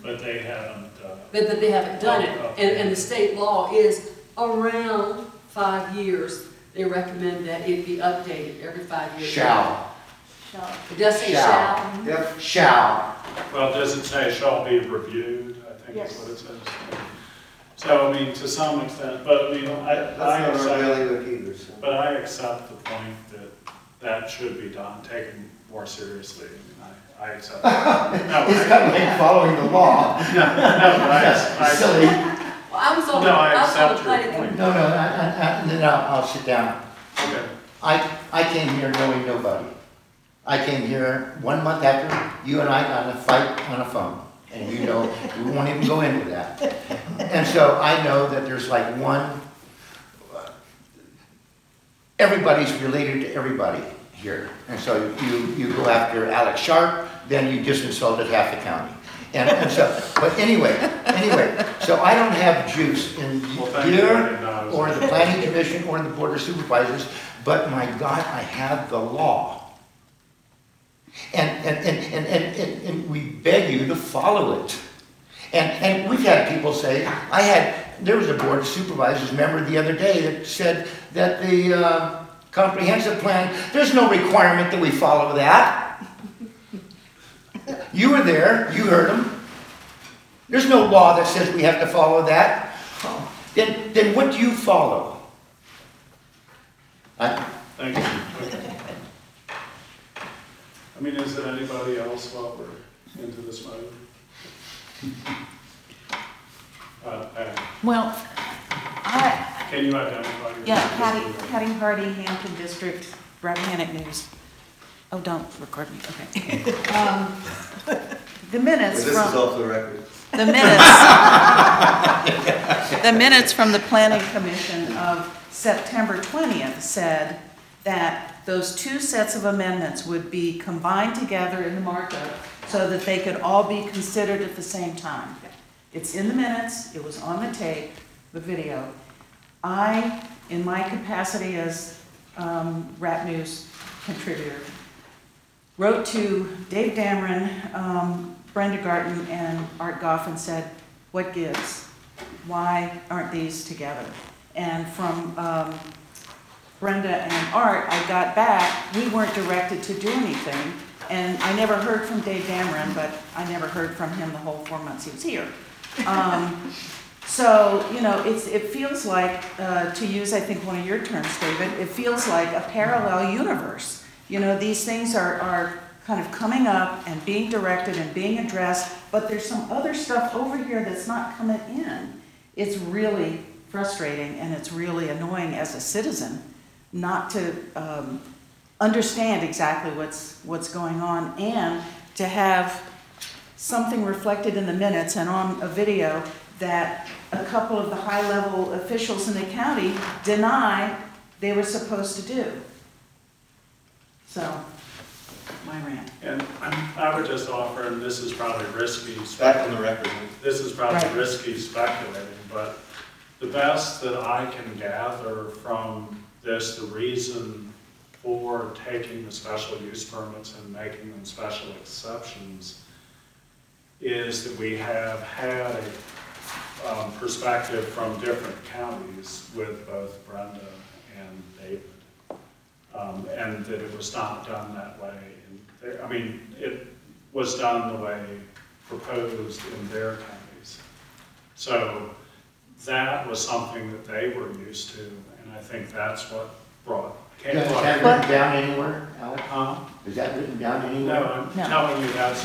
But they haven't, But they haven't done it. Okay. And the state law is around 5 years. They recommend that it be updated every 5 years. Shall. It does say Shall. shall. Yep. Shall. well, does it say shall be reviewed? I think Yes. is what it says. So, I mean, to some extent, but I mean, That's not our accept, bailiwick either, so. but I accept the point that that should be done, taken more seriously. I mean, I accept that. No, It's kind of like following the law. no, I, Silly. Well, I was on No, I I was on accept the your planning point. No, then I'll sit down. okay. I came here knowing nobody. I came here 1 month after you and I got in a fight on a phone. And you know, we won't even go into that. And so I know that there's like everybody's related to everybody here. And so you go after Alex Sharp, then you just insulted half the county. And so, but anyway, so I don't have juice in Well, thank you. I here didn't know I was- or the planning commission or the board of supervisors, but my God, I have the law. And we beg you to follow it. And we've had people say, there was a board of supervisors member the other day that said that the comprehensive plan, there's no requirement that we follow that. You were there, you heard them. There's no law that says we have to follow that. Then what do you follow? Thank you. Okay. I mean, is there anybody else while we're into this mode? Well, Can you identify yourself? yeah, Patty Hardy, Hampton District, Rappahannock News. Oh, don't record me, okay. The minutes This is from, off the record. the minutes from the Planning Commission of September 20th said that those two sets of amendments would be combined together in the markup so that they could all be considered at the same time. It's in the minutes, it was on the tape, the video. I, in my capacity as Rap News contributor, wrote to Dave Dameron, Brenda Garten, and Art Goff and said, what gives? Why aren't these together? And from Brenda and Art, I got back, we weren't directed to do anything. And I never heard from Dave Dameron, but I never heard from him the whole 4 months he was here. So, you know, it feels like, to use, I think, one of your terms, David, it feels like a parallel universe. You know, these things are kind of coming up and being directed and being addressed, but there's some other stuff over here that's not coming in. It's really frustrating and it's really annoying as a citizen not to understand exactly what's going on, and to have something reflected in the minutes and on a video that a couple of the high-level officials in the county deny they were supposed to do. So, my rant. And I would just offer, and this is probably risky, Back on the record. this is probably Right. risky speculating, but the best that I can gather from this, the reason for taking the special use permits and making them special exceptions is that we have had a perspective from different counties with both Brenda and David. And that it was not done that way. I mean, it was done the way proposed in their counties. So that was something that they were used to, and I think that's what Is that written down anywhere, Alex? Huh? Is that written down anywhere? No, I'm No. telling you that's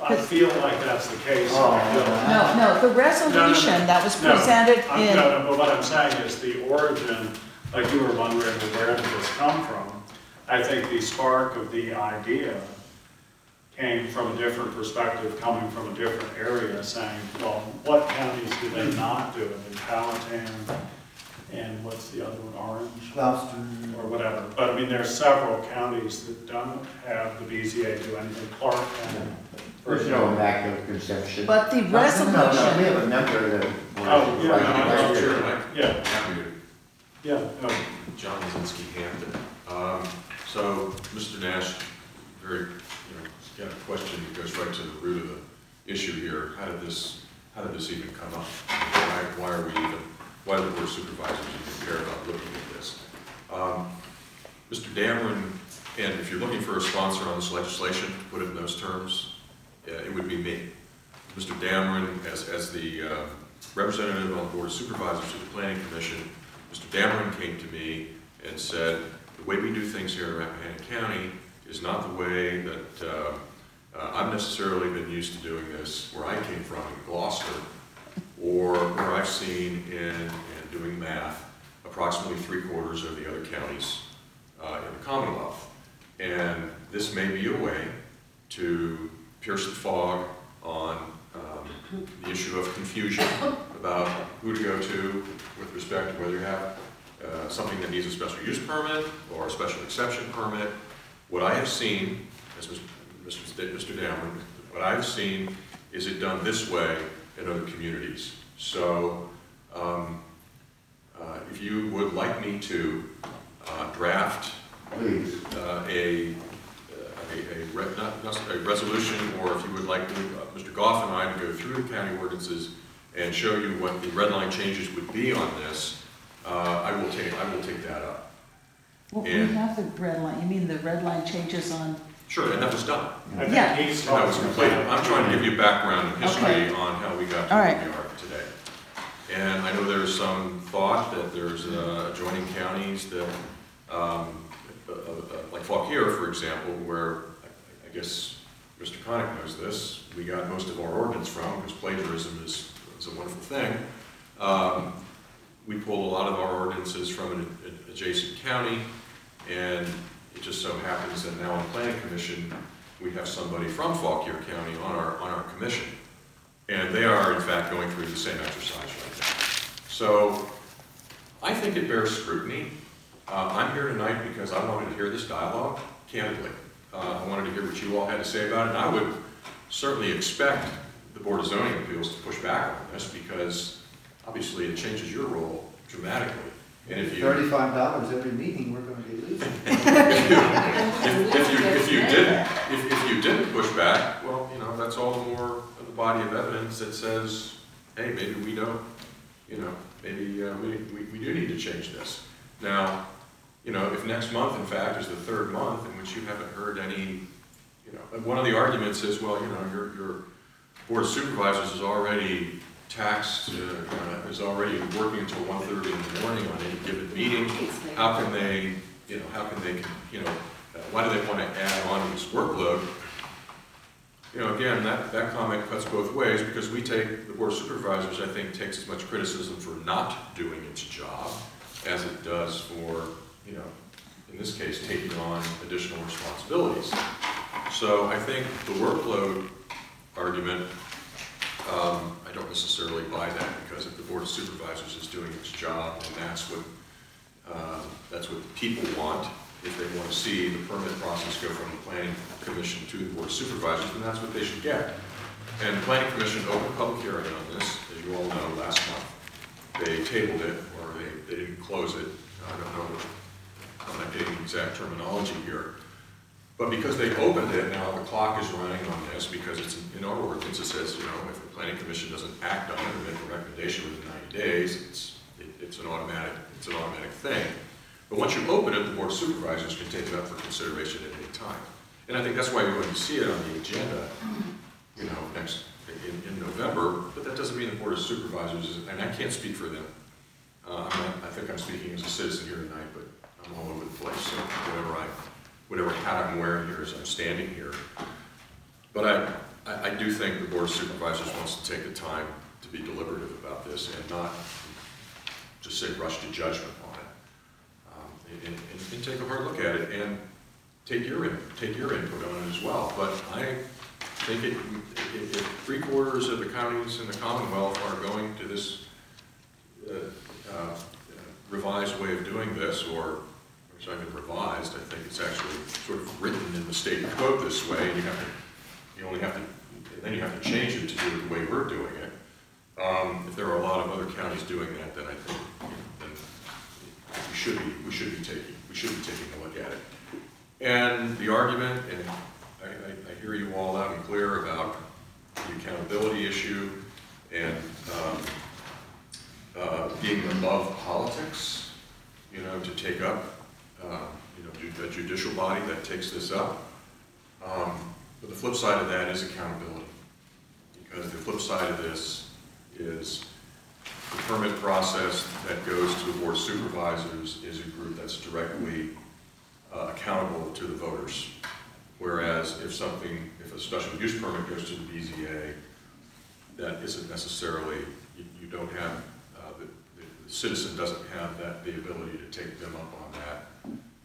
I feel like that's the case. Oh, No, the resolution that was presented in, No, but what I'm saying is the origin, like you were wondering where did this come from? I think the spark of the idea came from a different perspective, coming from a different area, saying, well, what counties do they not do it? In Powhatan, and what's the other one, Orange? Gloucester. Or whatever. But I mean, there are several counties that don't have the BZA do anything. Clark County. There's no immaculate conception. but the No, we resolution, have a number that. Oh, yeah, Madam Chair, Mike? Yeah, Happy to. yeah, no. John Lazinski, Hampton. So, Mr. Nash, very, got a question that goes right to the root of the issue here. How did this even come up? Why do the Board of Supervisors even care about looking at this? Mr. Dameron, and if you're looking for a sponsor on this legislation, to put it in those terms, it would be me. Mr. Dameron, as the representative on the Board of Supervisors of the Planning Commission, Mr. Dameron came to me and said, the way we do things here in Rappahannock County is not the way that I've necessarily been used to doing this where I came from in Gloucester, or where I've seen in doing math, approximately 3/4 of the other counties in the Commonwealth. And this may be a way to pierce the fog on the issue of confusion about who to go to with respect to whether you have something that needs a special use permit or a special exception permit. What I have seen, as Mr. Dameron, what I've seen is it done this way in other communities. So if you would like me to draft Please. a resolution, or if you would like me, Mr. Goff and I, to go through the county ordinances and show you what the red line changes would be on this, I will take that up. well, we And- have the red line, you mean the red line changes on, Sure, and that was done. I Yeah. think he's. And that was completed. I'm trying to give you background and history Okay. on how we got to All where right. we are today. And I know there's some thought that there's adjoining counties that, like Fauquier, for example, where I guess Mr. Connick knows this, we got most of our ordinance from, because plagiarism is a wonderful thing. We pulled a lot of our ordinances from an adjacent county, and it just so happens that now on the Planning Commission, we have somebody from Fauquier County on our commission. And they are, in fact, going through the same exercise right now. So I think it bears scrutiny. I'm here tonight because I wanted to hear this dialogue, candidly. I wanted to hear what you all had to say about it, and I would certainly expect the Board of Zoning Appeals to push back on this, because obviously it changes your role dramatically. And if you $35 every meeting, we're gonna be losing. if you didn't push back, well, that's all the more of the body of evidence that says, hey, maybe we don't, maybe we do need to change this. Now, if next month, in fact, is the third month in which you haven't heard any, one of the arguments is, well, your Board of Supervisors is already taxed, is already working until 1:30 in the morning on any given meeting. How can they, why do they want to add on this workload? Again, that comment cuts both ways, because the Board of Supervisors, I think, takes as much criticism for not doing its job as it does for, in this case, taking on additional responsibilities. So I think the workload argument, I don't necessarily buy that, because if the Board of Supervisors is doing its job, and that's what the people want, if they want to see the permit process go from the Planning Commission to the Board of Supervisors, then that's what they should get. And the Planning Commission opened a public hearing on this, as you all know, last month. They tabled it, or they didn't close it. I don't know, I'm not getting the exact terminology here. But because they opened it, now the clock is running on this, because it's in our ordinance, it says, you know, if the Planning Commission doesn't act on it or make a recommendation within 90 days, it's an automatic thing. But once you open it, the Board of Supervisors can take it up for consideration at any time. And I think that's why you're going to see it on the agenda, you know, in November, but that doesn't mean the Board of Supervisors is, and I can't speak for them. I think I'm speaking as a citizen here tonight, but I'm all over the place, so whatever hat I'm wearing here as I'm standing here. But I do think the Board of Supervisors wants to take the time to be deliberative about this and not just say rush to judgment on it. And take a hard look at it and take your input on it as well. But I think if 3/4 of the counties in the Commonwealth are going to this revised way of doing this, or it's not even revised, I think it's actually sort of written in the state code this way, and then you have to change it to do it the way we're doing it. If there are a lot of other counties doing that, then I think then we should be taking a look at it. And the argument, and I hear you all loud and clear about the accountability issue and being above politics, you know, to take up, you know, a judicial body that takes this up. But the flip side of that is accountability, because the flip side of this is the permit process that goes to the Board of Supervisors is a group that's directly accountable to the voters. Whereas if a special use permit goes to the BZA, that isn't necessarily, you don't have, the citizen doesn't have the ability to take them up on that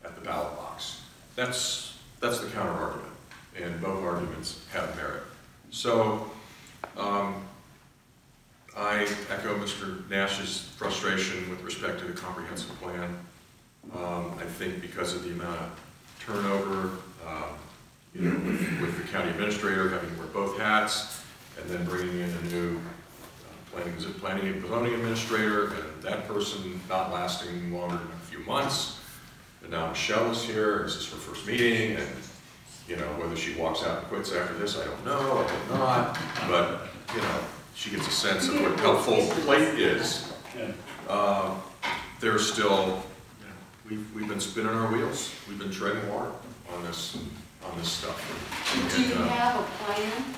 at the ballot box. That's the counter argument, and both arguments have merit. So I echo Mr. Nash's frustration with respect to the comprehensive plan. I think because of the amount of turnover, you know, with the county administrator having to wear both hats, and then bringing in a new planning and zoning administrator, and that person not lasting longer than a few months. And now Michelle is here, this is her first meeting, and you know, whether she walks out and quits after this, I don't know, I hope not, but you know, she gets a sense of what helpful plate is. There's still, you know, we've been spinning our wheels, we've been treading water on this stuff. Do you have a plan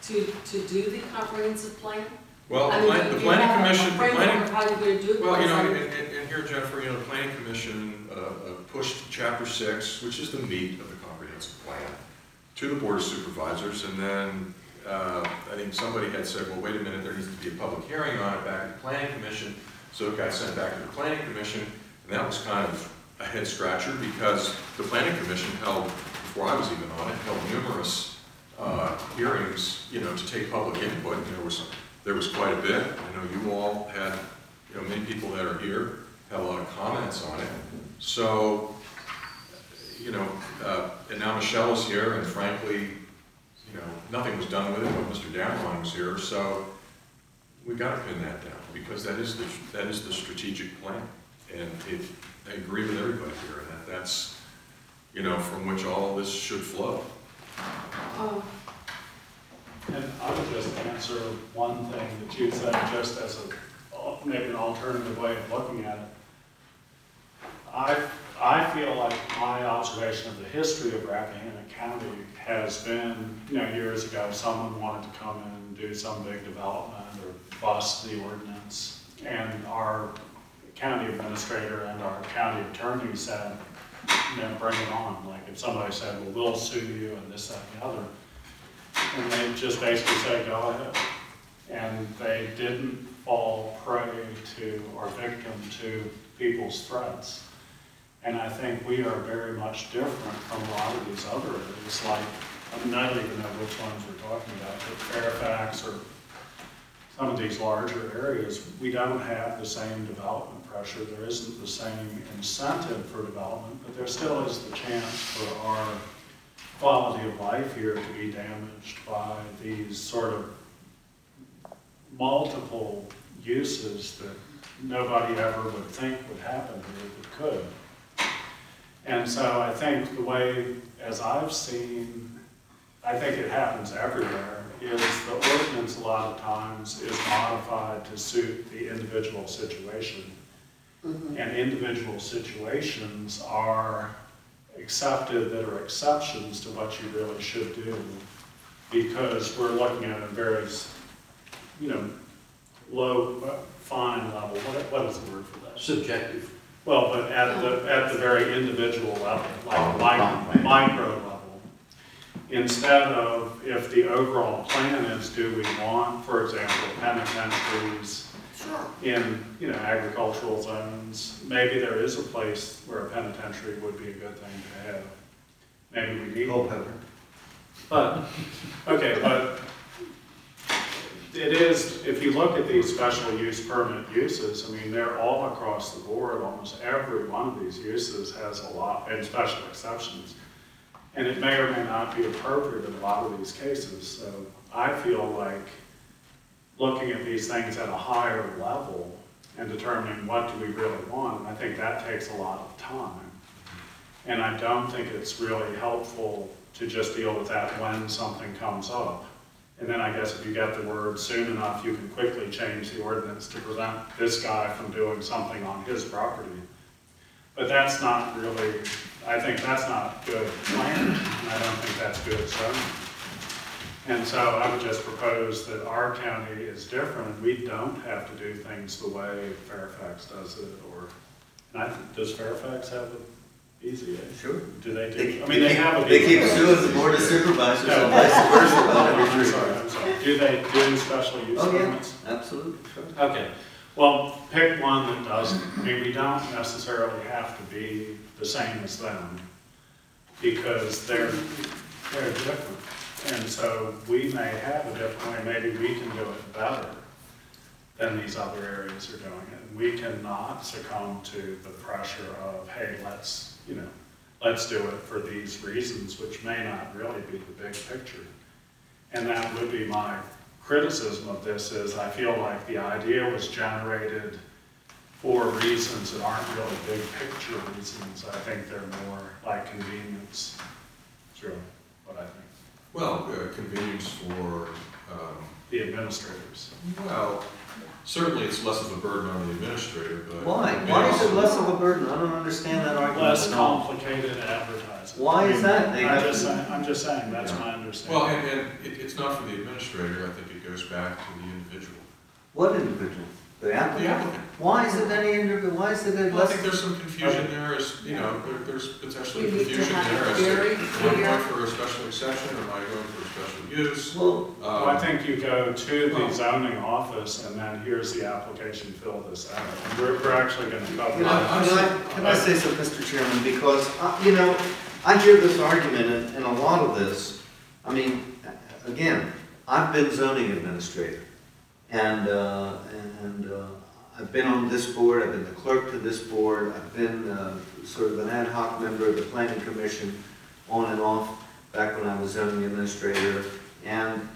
to do the comprehensive plan? Well, the planning commission, well, you know, and here, Jennifer, you know, the planning commission pushed chapter 6, which is the meat of the comprehensive plan, to the Board of Supervisors, and then I think somebody had said, well, wait a minute, there needs to be a public hearing on it back at the planning commission, so it got sent back to the planning commission, and that was kind of a head scratcher, because the planning commission held, before I was even on it, held numerous hearings, you know, to take public input, and there was quite a bit. I know you all had, you know, many people that are here had a lot of comments on it. So, you know, and now Michelle is here, and frankly, you know, nothing was done with it when Mr. Damron was here. So we got to pin that down, because that is the strategic plan, and I agree with everybody here, and that's, you know, from which all this should flow. And I would just answer one thing that you said, just as maybe an alternative way of looking at it. I feel like my observation of the history of Rappahannock County has been, you know, years ago, someone wanted to come in and do some big development or bust the ordinance, and our county administrator and our county attorney said, you know, bring it on. Like if somebody said, well, we'll sue you and this, that, and the other. And they just basically say, go ahead. And they didn't fall prey to or victim to people's threats. And I think we are very much different from a lot of these other areas, like, I don't even know which ones we're talking about, but Fairfax or some of these larger areas, we don't have the same development pressure. There isn't the same incentive for development, but there still is the chance for our quality of life here to be damaged by these sort of multiple uses that nobody ever would think would happen here that could. And so I think the way, as I've seen, I think it happens everywhere, is the ordinance a lot of times is modified to suit the individual situation. And individual situations are accepted that are exceptions to what you really should do, because we're looking at a very, low, fine level. What is the word for that? Subjective. Well, but at the very individual level, like micro level, instead of if the overall plan is, do we want, for example, penitentiaries in agricultural zones? Maybe there is a place where a penitentiary would be a good thing to have. Maybe we need. Culpeper. But it is, if you look at these special use permit uses, I mean, they're all across the board. Almost every one of these uses has a lot, and special exceptions. And it may or may not be appropriate in a lot of these cases. So I feel like looking at these things at a higher level and determining what do we really want, and I think that takes a lot of time. And I don't think it's really helpful to just deal with that when something comes up. And then I guess if you get the word soon enough, you can quickly change the ordinance to prevent this guy from doing something on his property. But that's not really, I think that's not good planning, and I don't think that's good zoning. And so I would just propose that our county is different. We don't have to do things the way Fairfax does it, does Fairfax have a BZA? Sure. Do they do? They have a BZA. They keep suing the board of supervisors and vice versa. I'm sorry. Do they do special use permits? Yeah, absolutely, sure. Okay. Well, pick one that doesn't. I mean, we don't necessarily have to be the same as them, because they're different. And so we may have a different way. Maybe we can do it better than these other areas are doing it. We cannot succumb to the pressure of, hey, let's do it for these reasons, which may not really be the big picture. And that would be my criticism of this, is I feel like the idea was generated for reasons that aren't really big picture reasons. I think they're more like convenience. That's really what I think. Well, convenience for, The administrators. well, certainly it's less of a burden on the administrator, but. Why? Why is it less of a burden? I don't understand that argument. Less at all. complicated advertising. Why is that? I'm just saying, that's my understanding. Well, and it's not for the administrator, I think it goes back to the individual. What individual? The applicant? The applicant. Why is it any individual? Why is it any Well, I less? think there's some confusion there, there's potentially We need to confusion have there it as to, very am I clear. going for a special exception, or am I going for a special use? Well, Well, I think you go to the zoning office and then here's the application, fill this out. And we're actually going to cover that. can I say so, Mr. Chairman? Because, I hear this argument and a lot of this. I mean, again, I've been zoning administrator, and I've been on this board, I've been the clerk to this board, I've been sort of an ad hoc member of the planning commission on and off back when I was zoning administrator. And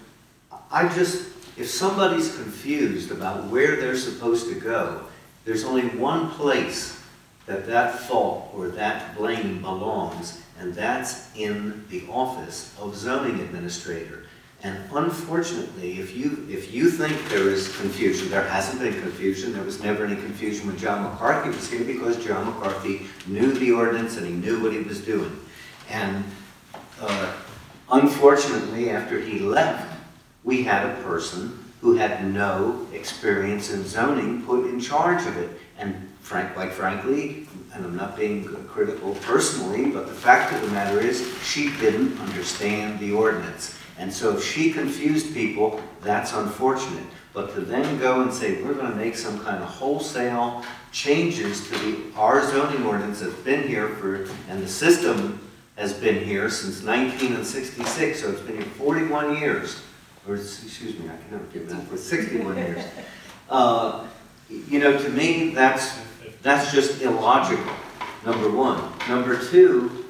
if somebody's confused about where they're supposed to go, there's only one place that fault or that blame belongs, and that's in the office of zoning administrator. And unfortunately, if you think there is confusion, there hasn't been confusion. There was never any confusion when John McCarthy was here, because John McCarthy knew the ordinance and he knew what he was doing. And unfortunately, after he left, we had a person who had no experience in zoning put in charge of it. And quite frankly, and I'm not being critical personally, but the fact of the matter is she didn't understand the ordinance. And so if she confused people, that's unfortunate. But to then go and say, we're going to make some kind of wholesale changes to our zoning ordinance that's been here and the system has been here since 1966, so it's been here 41 years. or excuse me, I can never give that, for 61 years. You know, to me, that's just illogical, number one. Number two,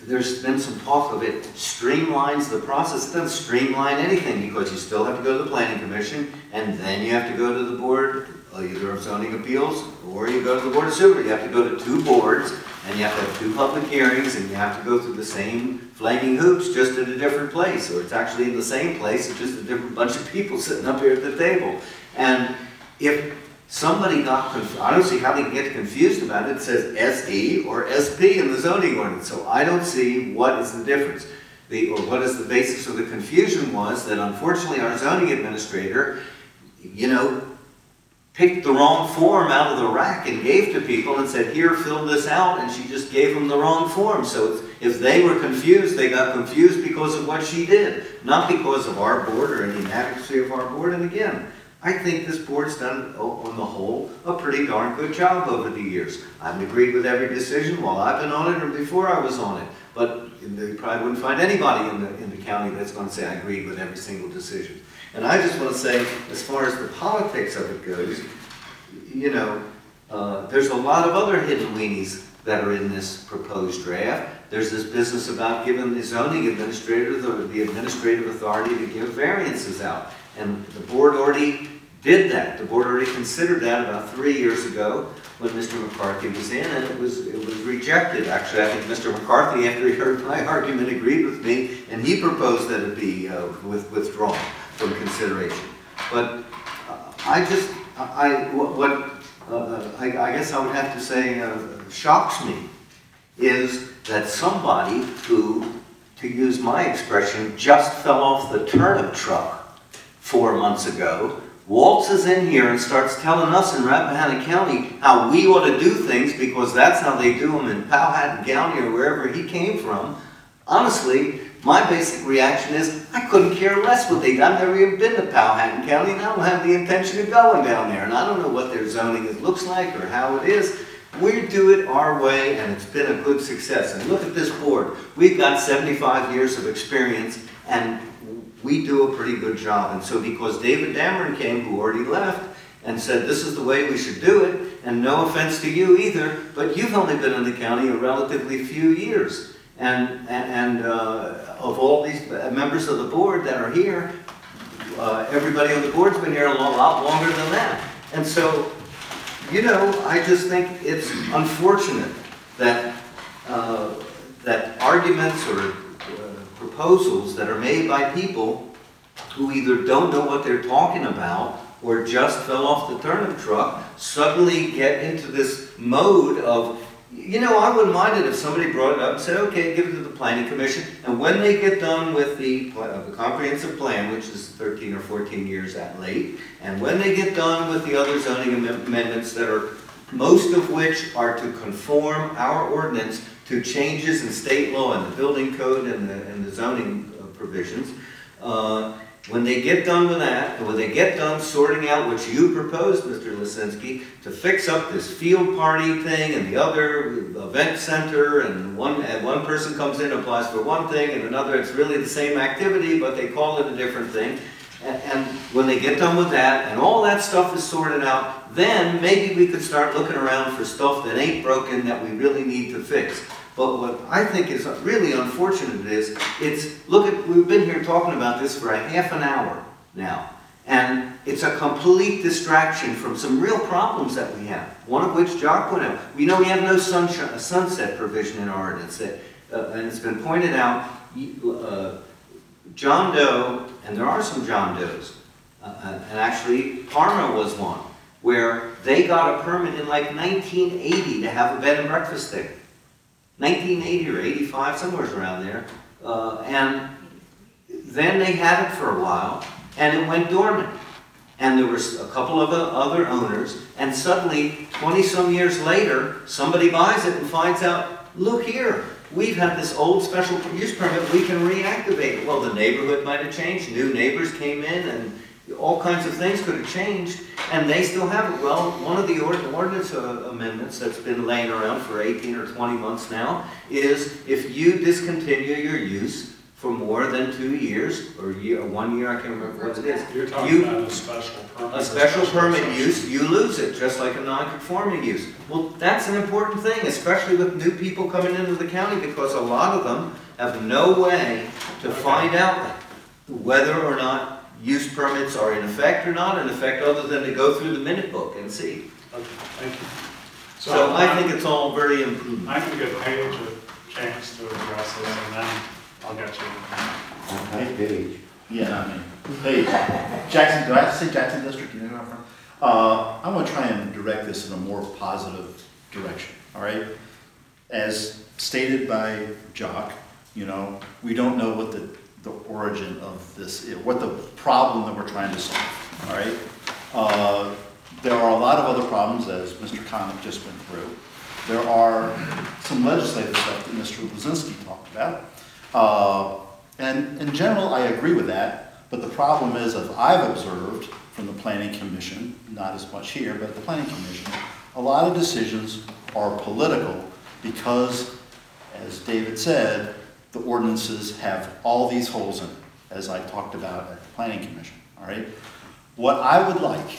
there's been some talk of it streamlines the process. It doesn't streamline anything because you still have to go to the Planning Commission, and then you have to go to the Board, either of Zoning Appeals, or you go to the Board of Supervisors. You have to go to 2 boards, and you have to have 2 public hearings, and you have to go through the same flaming hoops, just at a different place, or it's actually in the same place, it's just a different bunch of people sitting up here at the table. And if somebody got confused, I don't see how they can get confused about it. It says SE or SP in the zoning ordinance, so I don't see what is the difference. Or what is the basis of the confusion was that unfortunately our zoning administrator, you know, picked the wrong form out of the rack and gave to people and said, here, fill this out, and she just gave them the wrong form. So if they were confused, they got confused because of what she did, not because of our board or any inadequacy of our board. And again, I think this board's done, on the whole, a pretty darn good job over the years. I haven't agreed with every decision while I've been on it or before I was on it, but you probably wouldn't find anybody in the county that's going to say I agreed with every single decision. And I just want to say, as far as the politics of it goes, you know, there's a lot of other hidden weenies that are in this proposed draft. There's this business about giving the zoning administrator the administrative authority to give variances out. And the board already did that. The board already considered that about 3 years ago when Mr. McCarthy was in, and it was rejected. Actually, I think Mr. McCarthy, after he heard my argument, agreed with me, and he proposed that it be withdrawn from consideration. But I guess I would have to say shocks me is that somebody who, to use my expression, just fell off the turnip truck 4 months ago, waltzes in here and starts telling us in Rappahannock County how we ought to do things because that's how they do them in Powhatan County or wherever he came from. Honestly, my basic reaction is I couldn't care less what they done. I've never even been to Powhatan County, and I don't have the intention of going down there. And I don't know what their zoning looks like or how it is. We do it our way, and it's been a good success. And look at this board. We've got 75 years of experience, and we do a pretty good job. And so because David Dameron came, who already left, and said this is the way we should do it, and no offense to you either, but you've only been in the county a relatively few years. And of all these members of the board that are here, everybody on the board's been here a lot longer than that. And so, you know, I just think it's unfortunate that that arguments or proposals that are made by people who either don't know what they're talking about or just fell off the turnip truck suddenly get into this mode of, you know, I wouldn't mind it if somebody brought it up and said, okay, give it to the Planning Commission, and when they get done with the comprehensive plan, which is 13 or 14 years that late, and when they get done with the other zoning amendments that are, most of which are to conform our ordinance to changes in state law and the building code and the zoning provisions, when they get done with that, and when they get done sorting out what you proposed, Mr. Lisinski, to fix up this field party thing and the other event center, and one person comes in and applies for one thing, and another, it's really the same activity, but they call it a different thing. And when they get done with that, and all that stuff is sorted out, then maybe we could start looking around for stuff that ain't broken that we really need to fix. But what I think is really unfortunate is, we've been here talking about this for a half an hour now, and it's a complete distraction from some real problems that we have, one of which Jock pointed out. We know we have no sunset provision in our ordinance, and it's been pointed out, John Doe, and there are some John Does, and actually Parma was one, where they got a permit in like 1980 to have a bed and breakfast there. 1980 or 85, somewhere around there, and then they had it for a while, and it went dormant. And there was a couple of other owners, and suddenly, 20-some years later, somebody buys it and finds out, look here, we've had this old special use permit, we can reactivate it. Well, the neighborhood might have changed, new neighbors came in, and all kinds of things could have changed, and they still have it. Well, one of the ordinance amendments that's been laying around for 18 or 20 months now is if you discontinue your use for more than 2 years, or 1 year, I can't remember what it is. You're talking about a special permit. A special permit use, you lose it, just like a non-conforming use. Well, that's an important thing, especially with new people coming into the county, because a lot of them have no way to find out whether or not use permits are in effect or not in effect, other than to go through the minute book and see. Okay, thank you. So I think it's all very important. I can give Paige a chance to address this, and then I'll get you. Hi, Paige. Yeah, not me. Hey, Jackson, do I have to say Jackson District? You know where I'm from? I want to try and direct this in a more positive direction, all right? As stated by Jock, you know, we don't know what the origin of this is, what the problem that we're trying to solve, all right? There are a lot of other problems, as Mr. Connick just went through. There are some legislative stuff that Mr. Lozinski talked about. And in general, I agree with that, but the problem is, as I've observed from the Planning Commission, not as much here, but the Planning Commission, a lot of decisions are political because, as David said, the ordinances have all these holes in it, as I talked about at the Planning Commission, all right? What I would like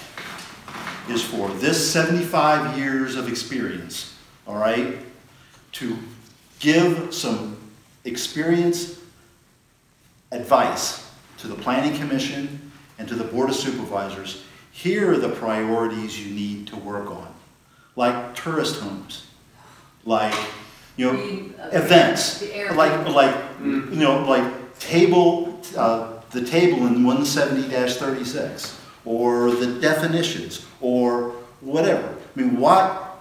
is for this 75 years of experience, all right, to give some experience advice to the Planning Commission and to the Board of Supervisors. Here are the priorities you need to work on, like tourist homes, like, you know, events, like table, the table in 170-36, or the definitions, or whatever. I mean,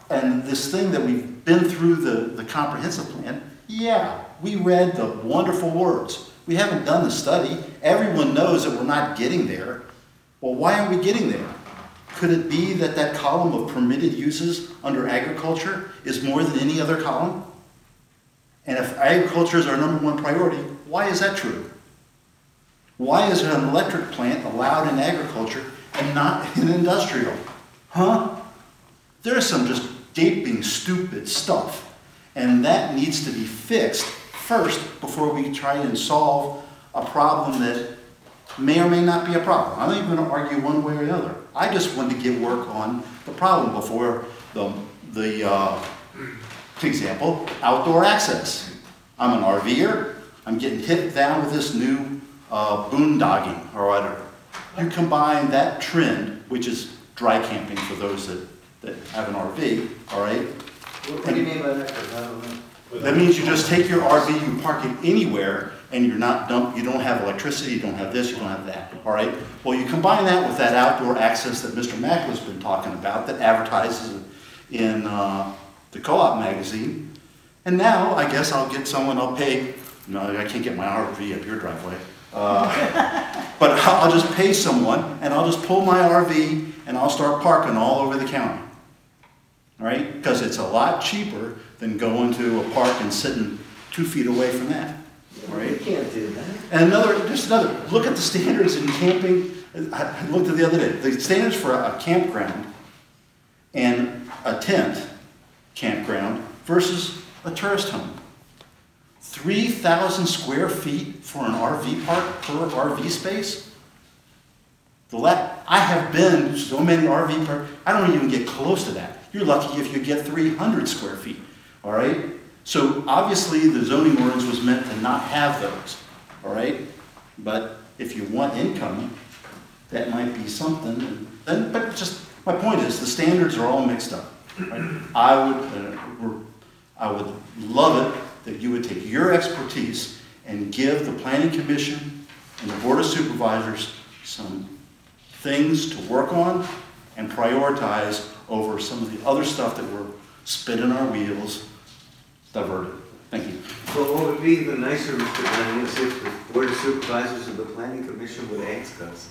and this thing that we've been through the comprehensive plan, yeah, we read the wonderful words. We haven't done the study. Everyone knows that we're not getting there. Well, why aren't we getting there? Could it be that that column of permitted uses under agriculture is more than any other column? And if agriculture is our #1 priority, why is that true? Why is an electric plant allowed in agriculture and not in industrial? Huh? There's some just gaping, stupid stuff. And that needs to be fixed first before we try and solve a problem that may or may not be a problem. I'm not even going to argue one way or the other. I just want to get work on the problem before for example, outdoor access. I'm an RVer. I'm getting hit down with this new boondogging or whatever. You combine that trend, which is dry camping for those that have an RV, all right? What do you mean by that? 'Cause I don't know. That means you just take your RV, you park it anywhere, and you don't have electricity, you don't have this, you don't have that, all right? Well, you combine that with that outdoor access that Mr. Mackley's been talking about that advertises in the Co-op magazine, and now I guess I'll get someone, I'll pay, no, I can't get my RV up your driveway, but I'll just pay someone, and I'll just pull my RV, and I'll start parking all over the county, all right? Because it's a lot cheaper than going to a park and sitting 2 feet away from that, all right? You can't do that. And look at the standards in camping. I looked at the other day. The standards for a campground and a tent campground versus a tourist home. 3,000 square feet for an RV park per RV space. I have been to so many RV parks, I don't even get close to that. You're lucky if you get 300 square feet, all right? So obviously the zoning ordinance was meant to not have those, all right? But if you want income, that might be something. But just, my point is, the standards are all mixed up. Right? I would love it that you would take your expertise and give the Planning Commission and the Board of Supervisors some things to work on and prioritize over some of the other stuff that we're spinning our wheels, diverted. Thank you. So what would be the nicer, Mr. Planning, is if the Board of Supervisors of the Planning Commission would ask us?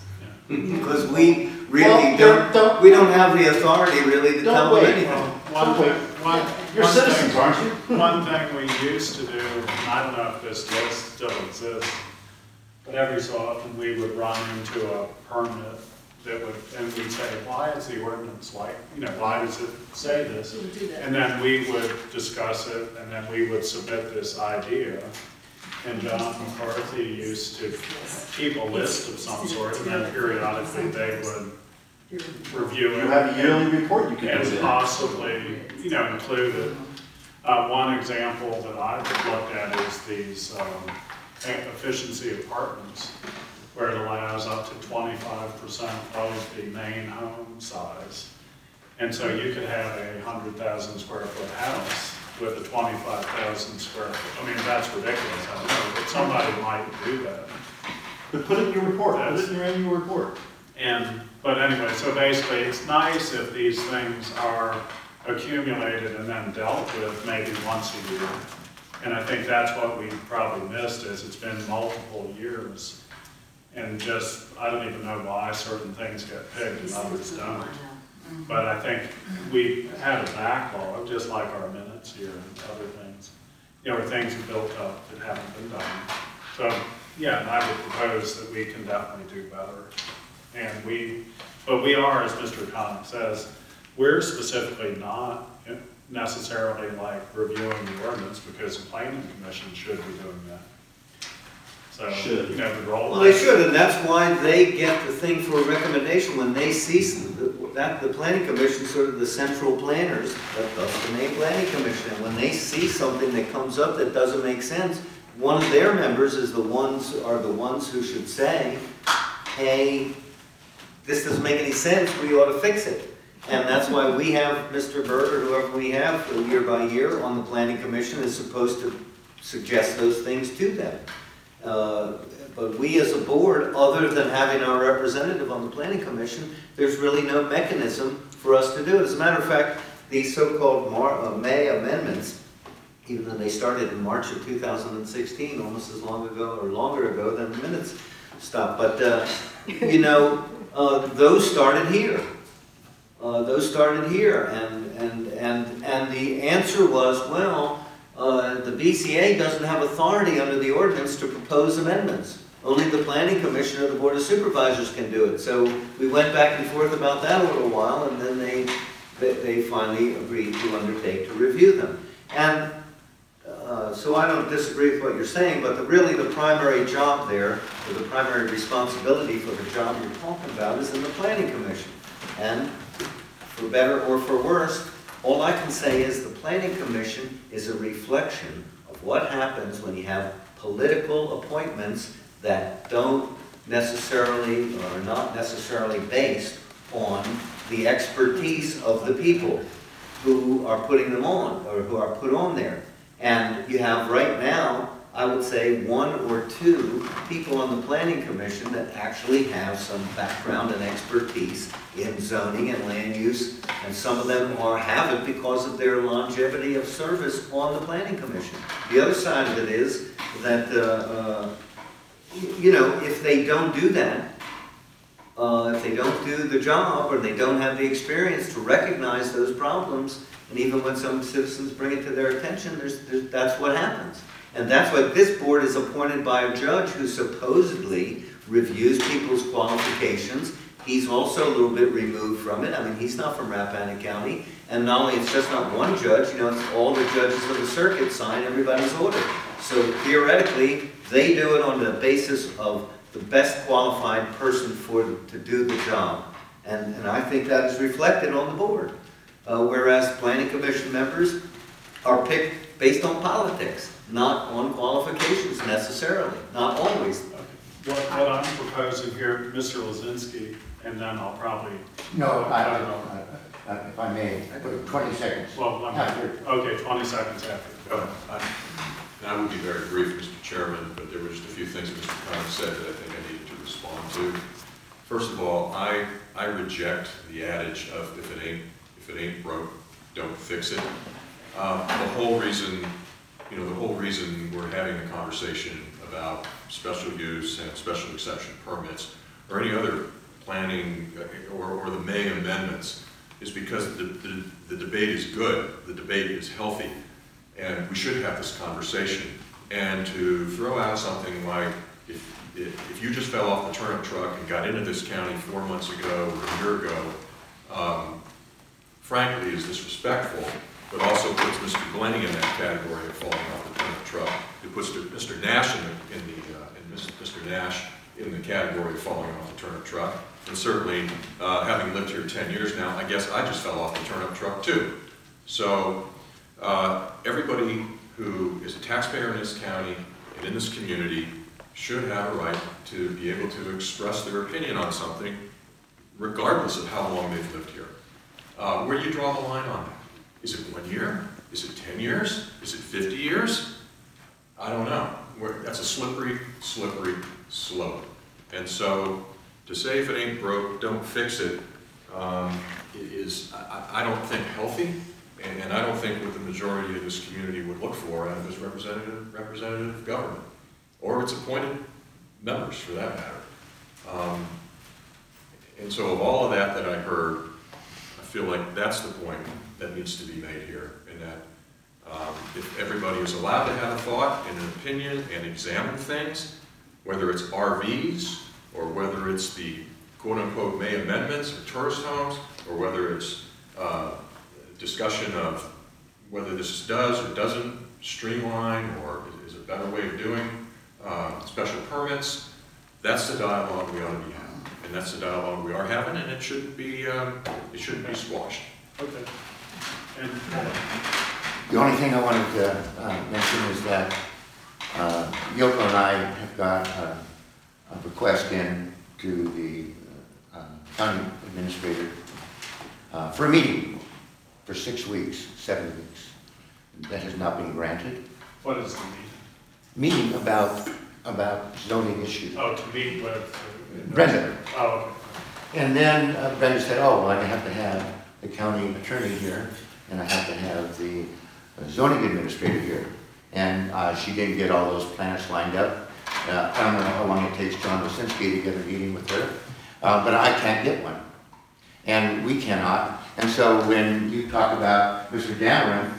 Because we really we don't have the authority really to tell them anything. You're citizens, aren't you? One thing we used to do, and I don't know if this list still exists, but every so often we would run into a permit that would, and we'd say, why is the ordinance like, why does it say this? We would do that. And then we would discuss it, and then we would submit this idea. and John McCarthy used to keep a list of some sort, and then periodically they would review it. You have a yearly report you can do And that. possibly, include it. One example that I've looked at is these efficiency apartments, where it allows up to 25% of the main home size. And so you could have a 100,000 square foot house with a 25,000 square foot. I mean, that's ridiculous, I know, but somebody might do that. But put it in your report, put it in your annual report. But anyway, so basically, it's nice if these things are accumulated and then dealt with maybe once a year. And I think that's what we probably missed, is it's been multiple years. And just, I don't even know why certain things get picked and others don't. But I think we had a backlog, just like our minutes here and other things. Where things have built up that haven't been done. So, yeah, and I would propose that we can definitely do better. But we are, as Mr. Connick says, we're specifically not necessarily like reviewing the ordinance, because the planning commission should be doing that. So, Should. the role. Well, they should, and that's why they get the thing for a recommendation when they see that the planning commission, sort of the central planners, that's the name planning commission, and when they see something that comes up that doesn't make sense, one of their members are the ones who should say, hey, this doesn't make any sense, we ought to fix it. And that's why we have Mr. Bird, or whoever we have, year by year on the planning commission is supposed to suggest those things to them. But we as a board, other than having our representative on the planning commission, there's really no mechanism for us to do it. As a matter of fact, these so-called May amendments, even though they started in March of 2016, almost as long ago or longer ago than the minutes stopped. But, those started here. And the answer was, well, the BCA doesn't have authority under the ordinance to propose amendments. Only the planning commission or the board of supervisors can do it. So we went back and forth about that a little while, and then they finally agreed to undertake to review them. And so I don't disagree with what you're saying, but really the primary job there, or the primary responsibility for the job you're talking about, is in the planning commission. And for better or for worse, all I can say is the planning commission is a reflection of what happens when you have political appointments that don't necessarily, or are not necessarily based on the expertise of the people who are putting them on, or who are put on there. And you have right now, I would say, 1 or 2 people on the planning commission that actually have some background and expertise in zoning and land use, and some of them have it because of their longevity of service on the planning commission. The other side of it is that, if they don't do that, if they don't do the job, or they don't have the experience to recognize those problems, and even when some citizens bring it to their attention, that's what happens. And that's why this board is appointed by a judge who supposedly reviews people's qualifications. He's also a little bit removed from it. I mean, he's not from Rappahannock County. And not only, it's just not one judge, it's all the judges of the circuit sign everybody's order. So theoretically, they do it on the basis of the best qualified person to do the job. And I think that is reflected on the board. Whereas planning commission members are picked based on politics, not on qualifications necessarily, not always. What I'm proposing here, Mr. Lozinski, and then I'll probably... No, if I may, 20 seconds. Well, okay, 20 seconds after. Go ahead. And I will be very brief, Mr. Chairman, but there were just a few things Mr. Connick said that I think I needed to respond to. First of all, I reject the adage of if it ain't broke, don't fix it. The whole reason we're having a conversation about special use and special exception permits, or any other planning, or the May amendments, is because the debate is good, the debate is healthy, and we should have this conversation. And to throw out something like, if you just fell off the turnip truck and got into this county 4 months ago or a year ago, frankly is disrespectful but also puts Mr. Glennie in that category of falling off the turnip truck. It puts Mr. Nash Mr. Nash in the category of falling off the turnip truck. And certainly, having lived here 10 years now, I guess I just fell off the turnip truck too. So everybody who is a taxpayer in this county and in this community should have a right to be able to express their opinion on something, regardless of how long they've lived here. Where do you draw the line on that? Is it 1 year? Is it 10 years? Is it 50 years? I don't know. That's a slippery, slippery slope. And so to say if it ain't broke, don't fix it, is, I don't think, healthy, and I don't think what the majority of this community would look for out of this representative government, or its appointed members, for that matter. And so of all of that I heard, I feel like that's the point that needs to be made here, and that if everybody is allowed to have a thought and an opinion and examine things, whether it's RVs, or whether it's the quote-unquote May amendments or tourist homes, or whether it's discussion of whether this does or doesn't streamline or is a better way of doing special permits, that's the dialogue we ought to be having. And that's the dialogue we are having, and it shouldn't be squashed. Okay. And The only thing I wanted to mention is that Yoko and I have got a request in to the county administrator for a meeting for 6 weeks, 7 weeks. That has not been granted. what is the meeting? Meeting about zoning issues. Oh, to meet with? Brenda. Oh, okay. And then Brenda said, oh, well, I have to have the county attorney here, and I have to have the zoning administrator here. And she didn't get all those planets lined up. I don't know how long it takes John Lisinski to get a meeting with her, but I can't get one. And we cannot. And so when you talk about Mr. Dameron,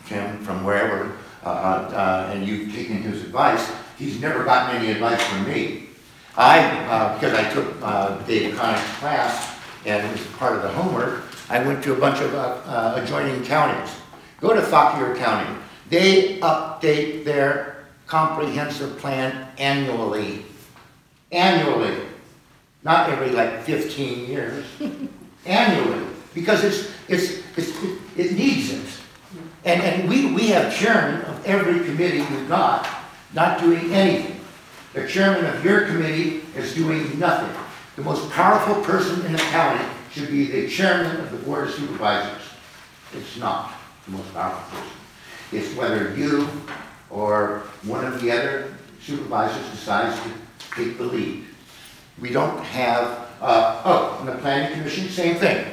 Tim, from wherever, and you've taken his advice, he's never gotten any advice from me. Because I took Dave Connick's class, and it was part of the homework, I went to a bunch of adjoining counties. Go to Fauquier County. They update their comprehensive plan annually. Annually. Not every like 15 years. Annually. Because it needs it. And we have chairman of every committee we've got not doing anything. The chairman of your committee is doing nothing. The most powerful person in the county should be the chairman of the board of supervisors. It's not the most powerful person. It's whether you or one of the other supervisors decides to take the lead. We don't have, on the planning commission, same thing.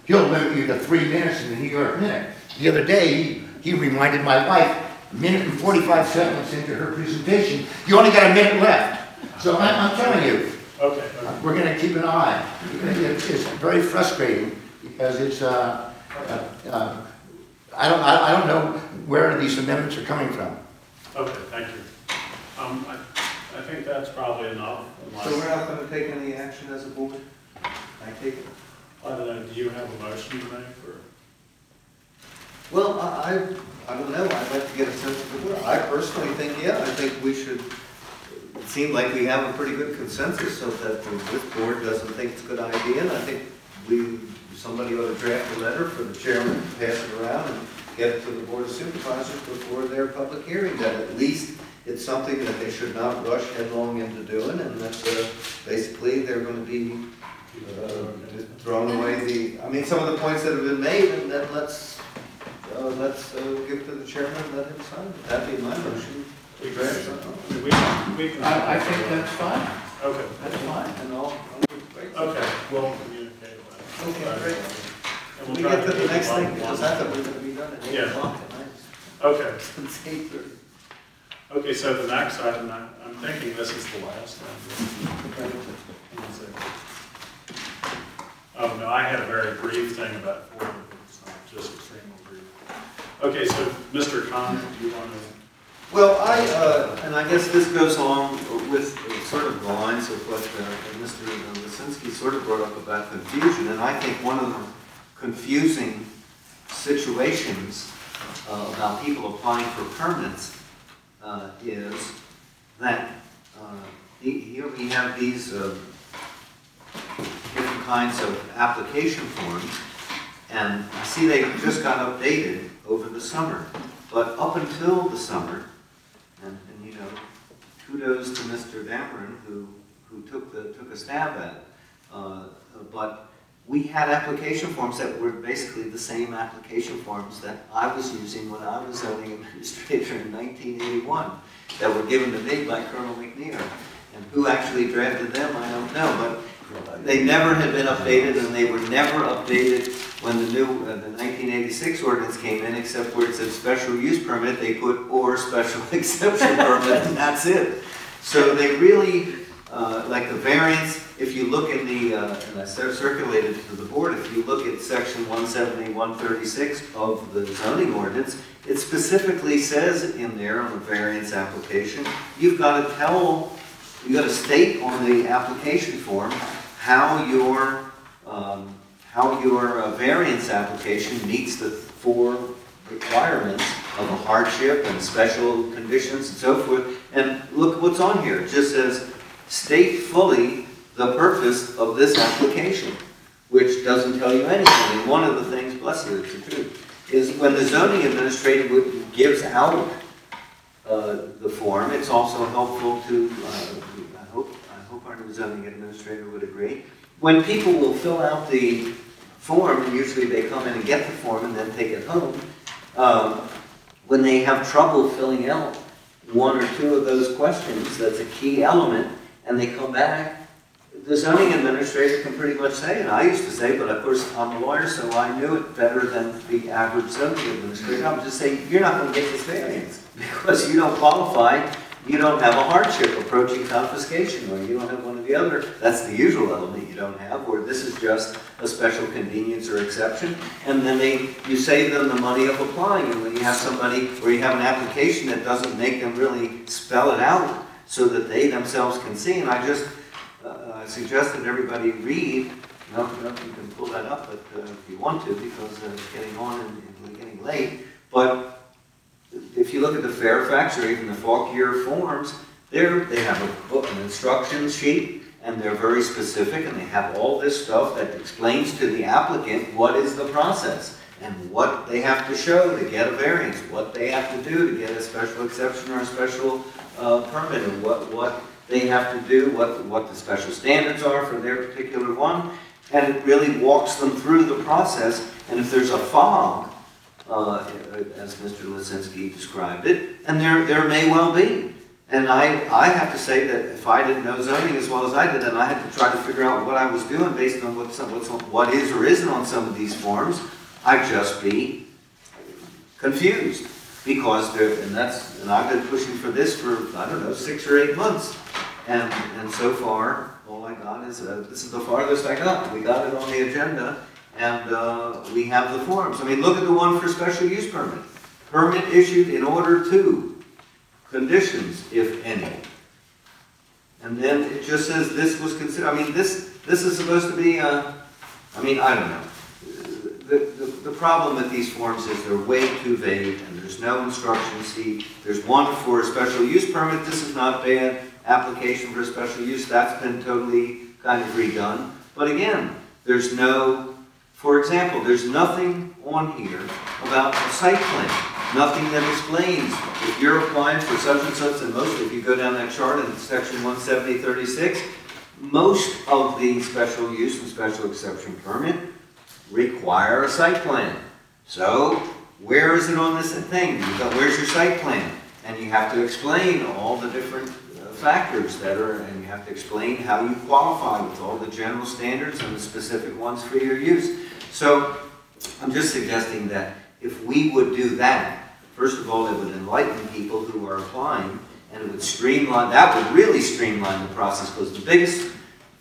He'll limit you to 3 minutes in the New York Minute. The other day, he reminded my wife, a minute and 45 seconds into her presentation, you only got a minute left. So I'm telling you, Okay. we're going to keep an eye. It's very frustrating because it's, I don't know where these amendments are coming from. Okay, thank you. I think that's probably enough. So we're not going to take any action as a board? I take it? I don't know, do you have a motion to make, or? Well, I don't know, I'd like to get a sense of the board. I personally think, yeah, I think we should, it seemed like we have a pretty good consensus so that this board doesn't think it's a good idea, and I think somebody ought to draft a letter for the chairman to pass it around and get it to the board of supervisors before their public hearing, that at least it's something that they should not rush headlong into doing, and that basically they're going to be just throwing away some of the points that have been made, and that let's give to the chairman and let him sign it. That'd be my motion. We can, I think that's fine. okay. That's fine. And all. Okay, we'll communicate that. Okay, great. And Can we try get to the keep next it thing, like because one. I thought we were going to be done at 8 Yeah. o'clock tonight. Okay, Since 8:30. okay, so the next item, I'm thinking this is the last one. Oh, no, I had a very brief thing about Ford, it's not just extremely brief. Okay, so Mr. Connick, do you want to? Well, and I guess this goes along with sort of the lines of what Mr. Lisinski sort of brought up about confusion, and I think one of the confusing situations about people applying for permits is that here we have these different kinds of application forms, and I see they just got updated over the summer. But up until the summer, and you know, kudos to Mr. Dameron who took a stab at it. But we had application forms that were basically the same application forms that I was using when I was zoning administrator in 1981, that were given to me by Colonel McNear. And who actually drafted them, I don't know, but they never had been updated, and they were never updated when the new, the 1986 ordinance came in, except where it said special use permit, they put or special exception permit, and that's it. So they really, like the variance, if you look in the, and I circulated to the board, if you look at section 170, 136 of the zoning ordinance, it specifically says in there on the variance application, you've got to tell, you've got to state on the application form how your variance application meets the 4 requirements of a hardship and special conditions and so forth. And look what's on here. It just says, state fully the purpose of this application, which doesn't tell you anything. And one of the things, bless you, it's the truth, is when the zoning administrator gives out the form, it's also helpful to, I hope our new zoning administrator would agree, when people will fill out the form, and usually they come in and get the form and then take it home, when they have trouble filling out 1 or 2 of those questions, that's a key element, and they come back, the zoning administrator can pretty much say, and I used to say, but of course I'm a lawyer, so I knew it better than the average zoning administrator. I would just say, you're not going to get this variance because you don't qualify, you don't have a hardship approaching confiscation, or you don't have one of the other. That's the usual element you don't have, or this is just a special convenience or exception. And then you save them the money of applying. And when you have somebody, or you have an application that doesn't make them really spell it out so that they themselves can see, and I just suggest that everybody read, no, you can pull that up if you want to, because it's getting on and getting late, but if you look at the Fairfax or even the Fauquier forms, they have a book, an instruction sheet, and they're very specific, and they have all this stuff that explains to the applicant what is the process and what they have to show to get a variance, what they have to do to get a special exception or a special permit, and what they have to do, what the special standards are for their particular one, and it really walks them through the process. And if there's a fog, as Mr. Lisinski described it, and there may well be. And I have to say that if I didn't know zoning as well as I did, and I had to try to figure out what I was doing based on what is or isn't on some of these forms, I'd just be confused. Because and I've been pushing for this for, I don't know, 6 or 8 months. And so far, all I got is, this is the farthest I got. We got it on the agenda, and we have the forms. I mean, look at the one for special use permit. Permit issued in order to, conditions, if any. And then it just says this was considered, I mean, this is supposed to be, I don't know. The problem with these forms is they're way too vague, and there's no instruction sheet. There's one for a special use permit. This is not bad. Application for special use, that's been totally kind of redone. But again, there's no, for example, there's nothing on here about a site plan. Nothing that explains if you're applying for such and such, and most, if you go down that chart in section 170-36, most of the special use and special exception permit require a site plan. So where is it on this thing? Where's your site plan? And you have to explain all the different factors that are, and you have to explain how you qualify with all the general standards and the specific ones for your use. So I'm just suggesting that if we would do that, first of all, it would enlighten people who are applying, and it would streamline, that would really streamline the process, because the biggest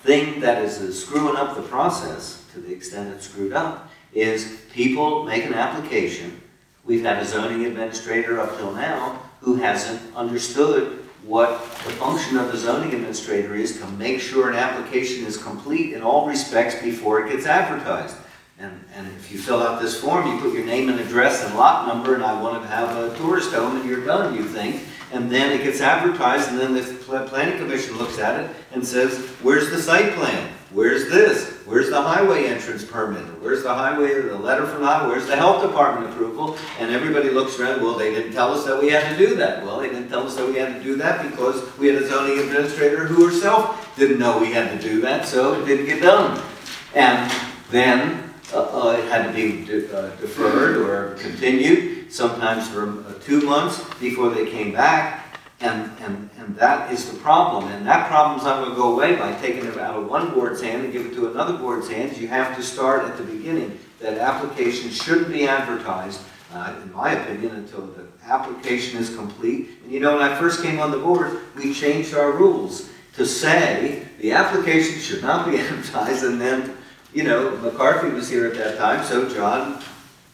thing that is screwing up the process, to the extent it's screwed up, is people make an application. We've had a zoning administrator up till now who hasn't understood what the function of the zoning administrator is to make sure an application is complete in all respects before it gets advertised. And if you fill out this form, you put your name and address and lot number, and I want to have a tourist home, and you're done, you think. And then it gets advertised, and then the planning commission looks at it and says, where's the site plan? Where's this? Where's the highway entrance permit? Where's the highway, the letter from the highway? Where's the health department approval? And everybody looks around, well, they didn't tell us that we had to do that. Well, they didn't tell us that we had to do that because we had a zoning administrator who herself didn't know we had to do that, so it didn't get done. And then it had to be deferred or continued, sometimes for 2 months before they came back. And that is the problem. And that problem's not going to go away by taking it out of one board's hand and give it to another board's hands. You have to start at the beginning. That application shouldn't be advertised, in my opinion, until the application is complete. And you know, when I first came on the board, we changed our rules to say the application should not be advertised. And then, you know, McCarthy was here at that time, so John,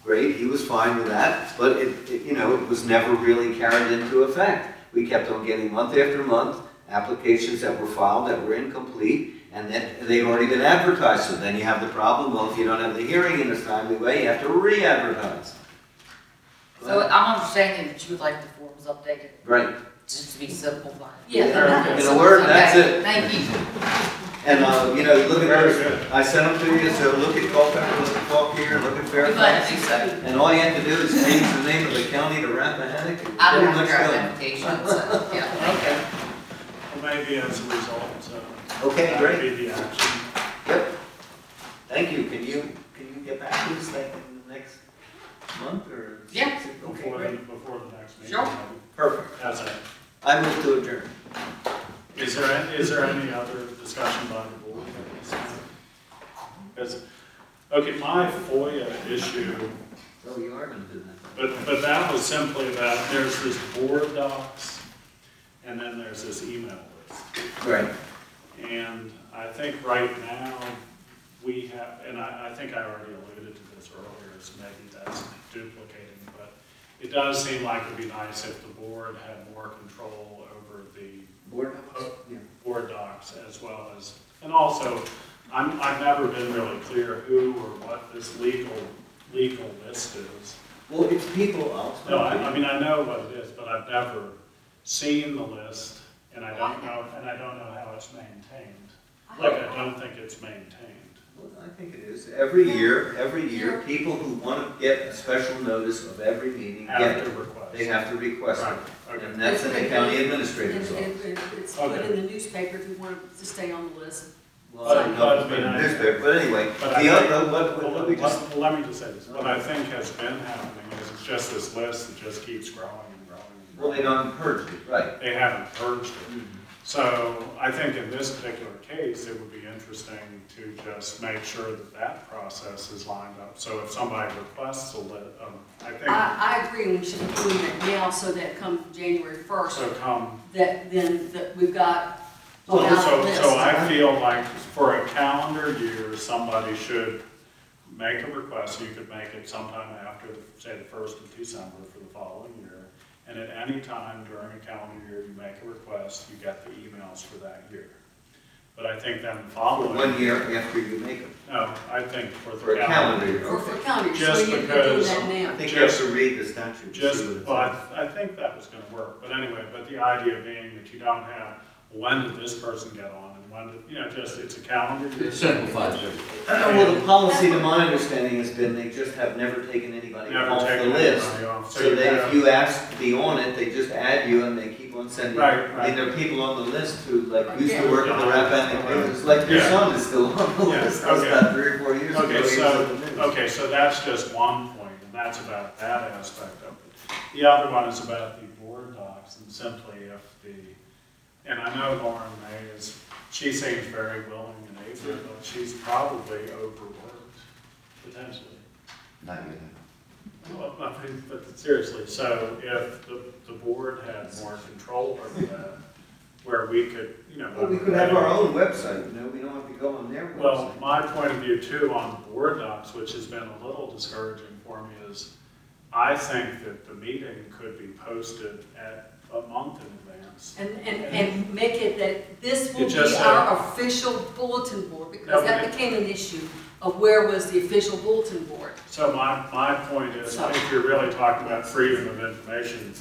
great, he was fine with that. But you know, it was never really carried into effect. We kept on getting month after month applications that were filed that were incomplete, and that they'd already been advertised. So then you have the problem, well, if you don't have the hearing in a timely way, you have to re-advertise. So I'm understanding that you would like the forms updated, Right. just to be simplified. Yeah. In a word, that's Okay, it. thank you. And, you know, look at Very those, good. I sent them to you, so look at Culpeper, look at Fauquier, look at We're glad Fairfax. to do so. And all you have to do is change the name of the county to Rappahannock. and I don't pretty have much your done. application, so, yeah. Okay. Well, maybe as a result, Okay, that great. would be the action. Yep. Thank you. Can you get back to us like in the next month or? Yeah. Okay, Before the, great. before the next meeting. Sure. Perfect. That's it. I move to adjourn. Is there any other discussion by the board? Okay, my FOIA issue, Oh, you are going to do that. but that was simply that there's this board docs, and then there's this email list. Right. And I think right now, we have, and I think I already alluded to this earlier, so maybe that's duplicating, but it does seem like it'd be nice if the board had more control over the Board? Yeah. board docs as well as, and also, I've never been really clear who or what this legal list is. Well, it's people, I'll No, explain to you. I mean, I know what it is, but I've never seen the list, and I don't know how it's maintained. Like, I don't think it's maintained. Well, I think it is. Every year, people who want to get a special notice of every meeting get Have to it. request. They have to request Right, it. okay. And that's in the county administrator's office. It's put in the newspaper if you want to stay on the list. Well, I don't know if it's been in the newspaper, but anyway, But I the think- other, what we just, Well, let me just say this, what I think has been happening is it's just this list that just keeps growing and growing and well, growing. they don't purge it, right. They haven't purged it. So I think in this particular case, it would be interesting to just make sure that that process is lined up. So if somebody requests a list, I think, I agree, we should be doing that now so that come January 1st, so come, that we've got a Well, valid so list. I feel like for a calendar year, somebody should make a request. You could make it sometime after, say, the 1st of December for the following year. And at any time during a calendar year, you make a request, you get the emails for that year. But I think then following. 1 year after you make them. No, I think for For the a calendar calendar. year, For okay. calendar, so Just you're doing because- that I now. think you have to read the statute. to Just, see what it well, says. I think that was gonna work, but anyway, but the idea being that you don't have, when did this person get on, and when did, you know, just, it's a calendar year. It simplifies everything. Well, the policy, to my understanding, has been they just have never taken anybody Never off the taken list. anybody off. So you that have- if you ask to be on it, they just add you and they keep on sending. Right, I mean, there are people on the list who, like, used to Yeah. work at the Rappahannock News, like your Yeah. son is still on the Yeah, list. That was okay. about 3 or 4 years ago. Okay, he was so, at the news. okay, so that's just one point, and that's about that aspect of it. The other one is about the board docs, and simply if and I know Lauren May she seems very willing and able, but she's probably overworked, potentially. Not yet. Well, I mean, but seriously, so if the board had more control over that, where we could, you know. Well, we could have our own website, you know, we don't have to go on their Well, website. my point of view too on board docs, which has been a little discouraging for me, is I think that the meeting could be posted at a month in advance. minutes. And make it that this will It just be said- our official bulletin board, No, because but that it- became an issue of where was the official bulletin board. So my point is, if you're really talking about freedom of information,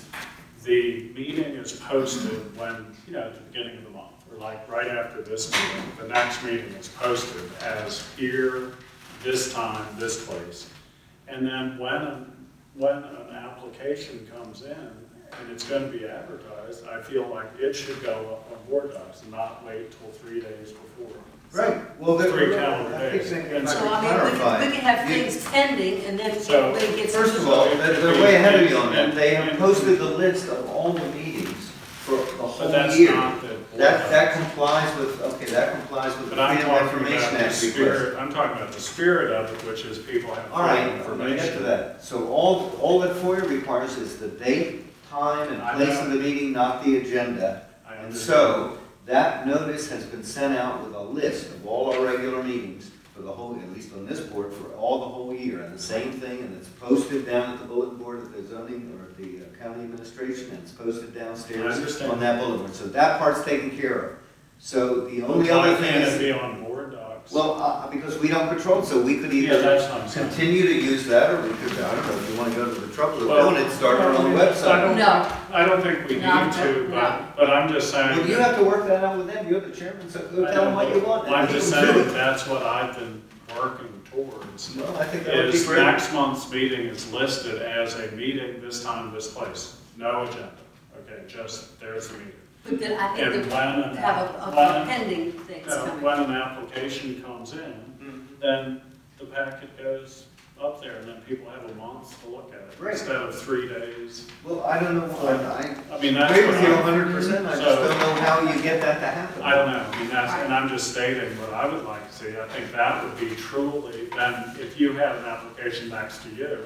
the meeting is posted when, at the beginning of the month, or like right after this meeting, the next meeting is posted as here, this time, this place. And then when an application comes in and it's going to be advertised, I feel like it should go up on board docs and not wait till 3 days before. Right, well, Three calendar I think days. that- And if I So, could I mean, clarify, we can have you- things pending, and then So, when it gets. First of all, they're way ahead of you on that. They have posted the list of all the meetings for the But whole that's year. not the. That complies with, okay, that complies with the But I'm Freedom of talking Information about the Act request. spirit, I'm talking about the spirit of it, which is people have All right, freedom of I'm gonna get to information. that. So all that FOIA requires is the date, time, and I place know. of the meeting, not the agenda. I And understand. so, that notice has been sent out with a list of all our regular meetings for the whole, at least on this board, for all the whole year. And the same thing, and it's posted down at the bulletin board at the zoning or at the county administration, and it's posted I downstairs understand. on that bulletin board. So that part's taken care of. So the only Why other thing can't it is, be on board docs? well, because we don't control it, so we could Yeah, either that's what I'm saying. continue to use that, or we could, I don't know, if you want to go to the trouble of Well, doing it, start it on the I website. don't- No. I don't think we No, need to, no. but I'm just saying. Well, you have to work that out with them, you're the chairman, so go I tell them know, what you want. and I'm they just will do saying it. that's what I've been working towards. Well, I think that would be Is great. next month's meeting is listed as a meeting this time, this place. No agenda. Okay, just, there's the meeting. But then I And think when, that have a when- pending things coming. when an application comes in, Mhm. then the packet goes up there, and then people have a month to look at it, Right. instead of 3 days. Well, I don't know, I I mean, that's agree what with you I'm, 100%, I just So- don't know how you get that to happen. I don't know, I mean, that's, and I'm just stating what I would like to see. I think that would be truly, then if you had an application next to you,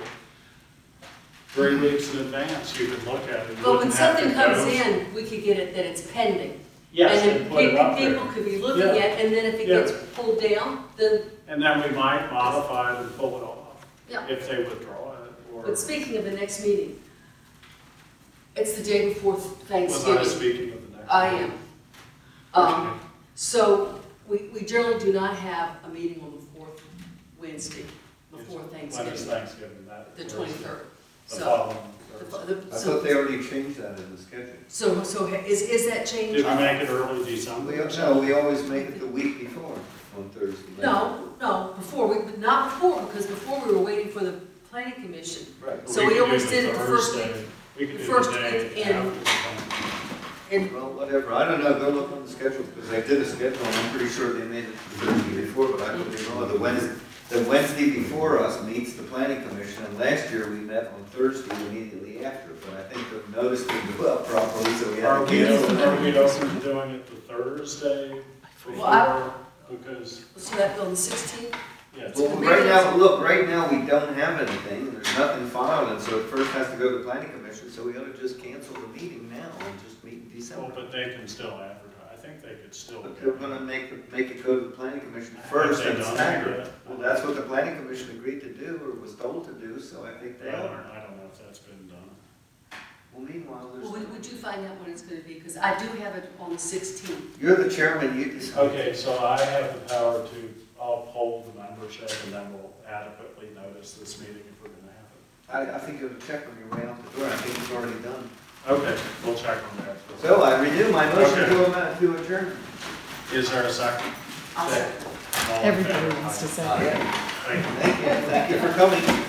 3 weeks in advance, you could look at it. You But when wouldn't have to something comes go- in, we could get it that it's pending. Yes, And and then put it up people there. could be looking Yeah. at, and then if it Yeah. gets pulled down, then, And then we might modify it and pull it off, yeah. if they withdraw it, or, But speaking of the next meeting, it's the day before was I Thanksgiving. speaking of the next? I meeting? am. So we generally do not have a meeting on the fourth Wednesday before When is Thanksgiving, Thanksgiving? That the Thursday? 23rd. The So, following the- Thursday. I so, thought they already changed that in the schedule. so is that changed? Did we make it early December? We always make it the week before, on Thursday. No, before, but not before, because before we were waiting for the planning commission. Right. So We we could always do did it the first Thursday. week. We could the do first the day week in- after the planning. And Well, whatever, I don't know, go look on the schedule, because they did a schedule, and I'm pretty sure they made it the Thursday before, but I could be wrong. The Wednesday before us meets the planning commission, and last year we met on Thursday immediately after, but I think the notice didn't go up properly, so we Are had to we, cancel it. are we open to doing it the Thursday Well, I- before, because, so that on the 16th? yeah, it's- Well, right now, we don't have anything, there's nothing filed, and so it first has to go to the planning commission, so we ought to just cancel the meeting now and just meet in well, December. but they can still advertise. I think they could still. But they're gonna make it go to the planning commission Have first they and done stagger that it. yet? Well, that's what the planning commission agreed to do, or was told to do, so I think they I are. don't know if that's been done. Well, meanwhile, Well, there's, would you find out when it's gonna be, because I do have it on the 16th. you're the chairman, you decide. Okay, so I have the power to, I'll poll the membership, and then we'll adequately notice this meeting if we're gonna have I think you have to check on your way out the door, I think it's already done. it. Okay, we'll check on that. So I renew my motion Okay. to adjourn. Is there a second? I'll say. All in Everybody favor? wants to say. Yeah. Thank you. Thank you for coming.